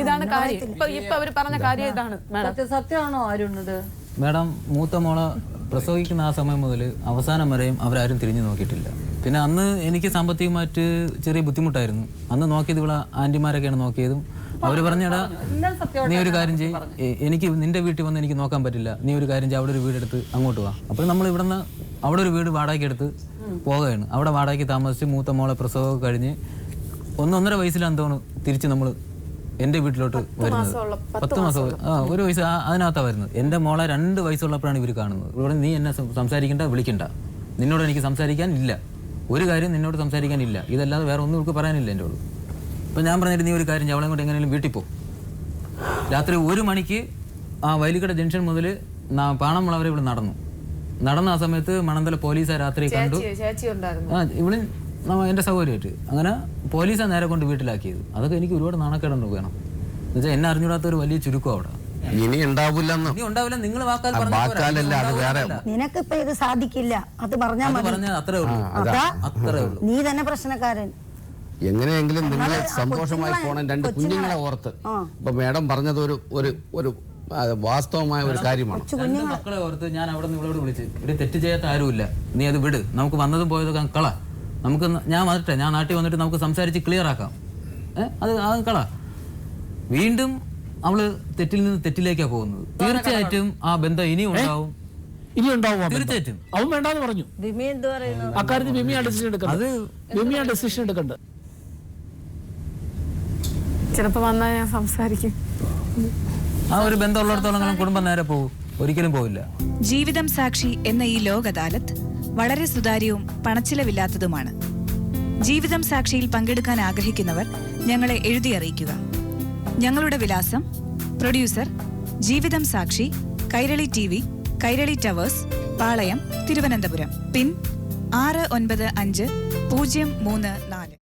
Speaker 1: ഇതാണ് കാര്യം. ഇപ്പൊ അവര് പറഞ്ഞ കാര്യം ഇതാണ് മാഡം.
Speaker 2: സത്യമാണോ അരുണത്?
Speaker 4: മാഡം, മൂത്ത മോളെ പ്രസവിക്കുന്ന ആ സമയം മുതൽ അവസാനം വരെയും അവരാരും തിരിഞ്ഞു നോക്കിയിട്ടില്ല. പിന്നെ അന്ന് എനിക്ക് സാമ്പത്തികമായിട്ട് ചെറിയ ബുദ്ധിമുട്ടായിരുന്നു. അന്ന് നോക്കിയത് ഇവിടെ ആൻറ്റിമാരൊക്കെയാണ് നോക്കിയതും. അവർ പറഞ്ഞടാ, നീ ഒരു കാര്യം ചെയ്യ്, എനിക്ക് നിന്റെ വീട്ടിൽ വന്ന് എനിക്ക് നോക്കാൻ പറ്റില്ല, നീ ഒരു കാര്യം ചെയ്യ്, അവിടെ ഒരു വീടെടുത്ത് അങ്ങോട്ട് വാ. അപ്പോൾ നമ്മൾ ഇവിടെ നിന്ന് അവിടെ ഒരു വീട് വാടകയ്ക്ക് എടുത്ത് പോകുകയാണ്. അവിടെ വാടകയ്ക്ക് താമസിച്ച് മൂത്ത മോളെ പ്രസവമൊക്കെ കഴിഞ്ഞ് 1-1.5 വയസ്സിലാണ് തോന്നുന്നു തിരിച്ച് നമ്മൾ എൻ്റെ വീട്ടിലോട്ട് വരുന്നത്. 10 മാസം, ഒരു വയസ്സ് അതിനകത്താണ് വരുന്നത്. എൻ്റെ മോളെ 2 വയസ്സുള്ളപ്പോഴാണ് ഇവർ കാണുന്നത്. ഇവിടെ നീ എന്നെ സംസാരിക്കണ്ട, വിളിക്കണ്ട, നിന്നോട് എനിക്ക് സംസാരിക്കാൻ ഇല്ല, ഒരു കാര്യം നിന്നോട് സംസാരിക്കാനില്ല, ഇതല്ലാതെ വേറെ ഒന്നും ഇവർക്ക് പറയാനില്ല എന്നോട്. അപ്പോൾ ഞാൻ പറഞ്ഞിട്ട് നീ ഒരു കാര്യം അവളെ കൊണ്ട് എങ്ങനെയും വീട്ടിൽ പോകും. രാത്രി 1 മണിക്ക് ആ വയലിക്കട ജംഗ്ഷൻ മുതൽ പാണമുള വരെ ഇവിടെ നടന്ന ആ സമയത്ത് മണന്തല പോലീസാ രാത്രി കണ്ടു. ഇവിടെ എൻ്റെ സൗകര്യമായിട്ട് അങ്ങനെ പോലീസാണ് നേരെ കൊണ്ട് വീട്ടിലാക്കിയത്. അതൊക്കെ എനിക്ക് ഒരുപാട് നാണക്കേടുണ്ട് വേണം എന്നുവെച്ചാൽ എന്നെ അറിഞ്ഞൂടാത്ത ഒരു വലിയ ചുരുക്കം അവിടെ.
Speaker 5: ഇനി ഉണ്ടാവില്ല,
Speaker 4: നിങ്ങൾ
Speaker 3: നിനക്കിപ്പോ ഇത് സാധിക്കില്ല, അത് പറഞ്ഞാൽ മതി.
Speaker 4: അത്രേ ഉള്ളൂ.
Speaker 3: നീ തന്നെ പ്രശ്നക്കാരൻ.
Speaker 5: എങ്ങനെയെങ്കിലും നിങ്ങളെ സന്തോഷമായി പോകണം 2 കുഞ്ഞുങ്ങളെ ഓർത്ത്. ഇപ്പൊ മേഡം പറഞ്ഞത് ഒരു വാസ്തവമായ ഒരു കാര്യമാണ്.
Speaker 4: മക്കളെ ഓർത്ത് ഞാൻ അവിടെ നിന്ന് ഇവളോട് വിളിച്ച്, ഇവിടെ തെറ്റ് ചെയ്യാത്ത ആരുമില്ല, നീ അത് വിട്, നമുക്ക് വന്നതും പോയതൊക്കെ കള, നമുക്ക് ഞാൻ നാട്ടിൽ വന്നിട്ട് നമുക്ക് സംസാരിച്ച് ക്ലിയർ ആക്കാം, അത് കള. വീണ്ടും അവള് തെറ്റിൽ നിന്ന് തെറ്റിലേക്കാണ് പോകുന്നത്. തീർച്ചയായിട്ടും ആ ബന്ധം ഇനിയും ഉണ്ടാവും. തീർച്ചയായിട്ടും
Speaker 8: അവൻ വേണ്ടാന്ന് പറഞ്ഞു.
Speaker 7: വിമി എന്ത് പറയുന്നു?
Speaker 8: അക്കാര്യത്തിൽ വിമിയാണ് ഡിസിഷൻ എടുക്കുന്നത്. വിമിയാണ് ഡിസിഷൻ എടുക്കേണ്ടത്.
Speaker 1: ചിലപ്പോ വന്നാൽ ഞാൻ സംസാരിക്കും.
Speaker 4: ആ ഒരു ബന്ധമുള്ളിടത്തോളം കുടുംബം നേരെ പോകും, ഒരിക്കലും പോവില്ല.
Speaker 9: ജീവിതം സാക്ഷി എന്ന ഈ ലോക് അദാലത്ത് വളരെ സുതാര്യവും പണച്ചിലവില്ലാത്തതുമാണ്. ജീവിതം സാക്ഷിയിൽ പങ്കെടുക്കാൻ ആഗ്രഹിക്കുന്നവർ ഞങ്ങളെ എഴുതി അറിയിക്കുക. ഞങ്ങളുടെ വിലാസം: പ്രൊഡ്യൂസർ, ജീവിതം സാക്ഷി, കൈരളി TV, കൈരളി ടവേഴ്സ്, പാളയം, തിരുവനന്തപുരം. പിൻ 695034.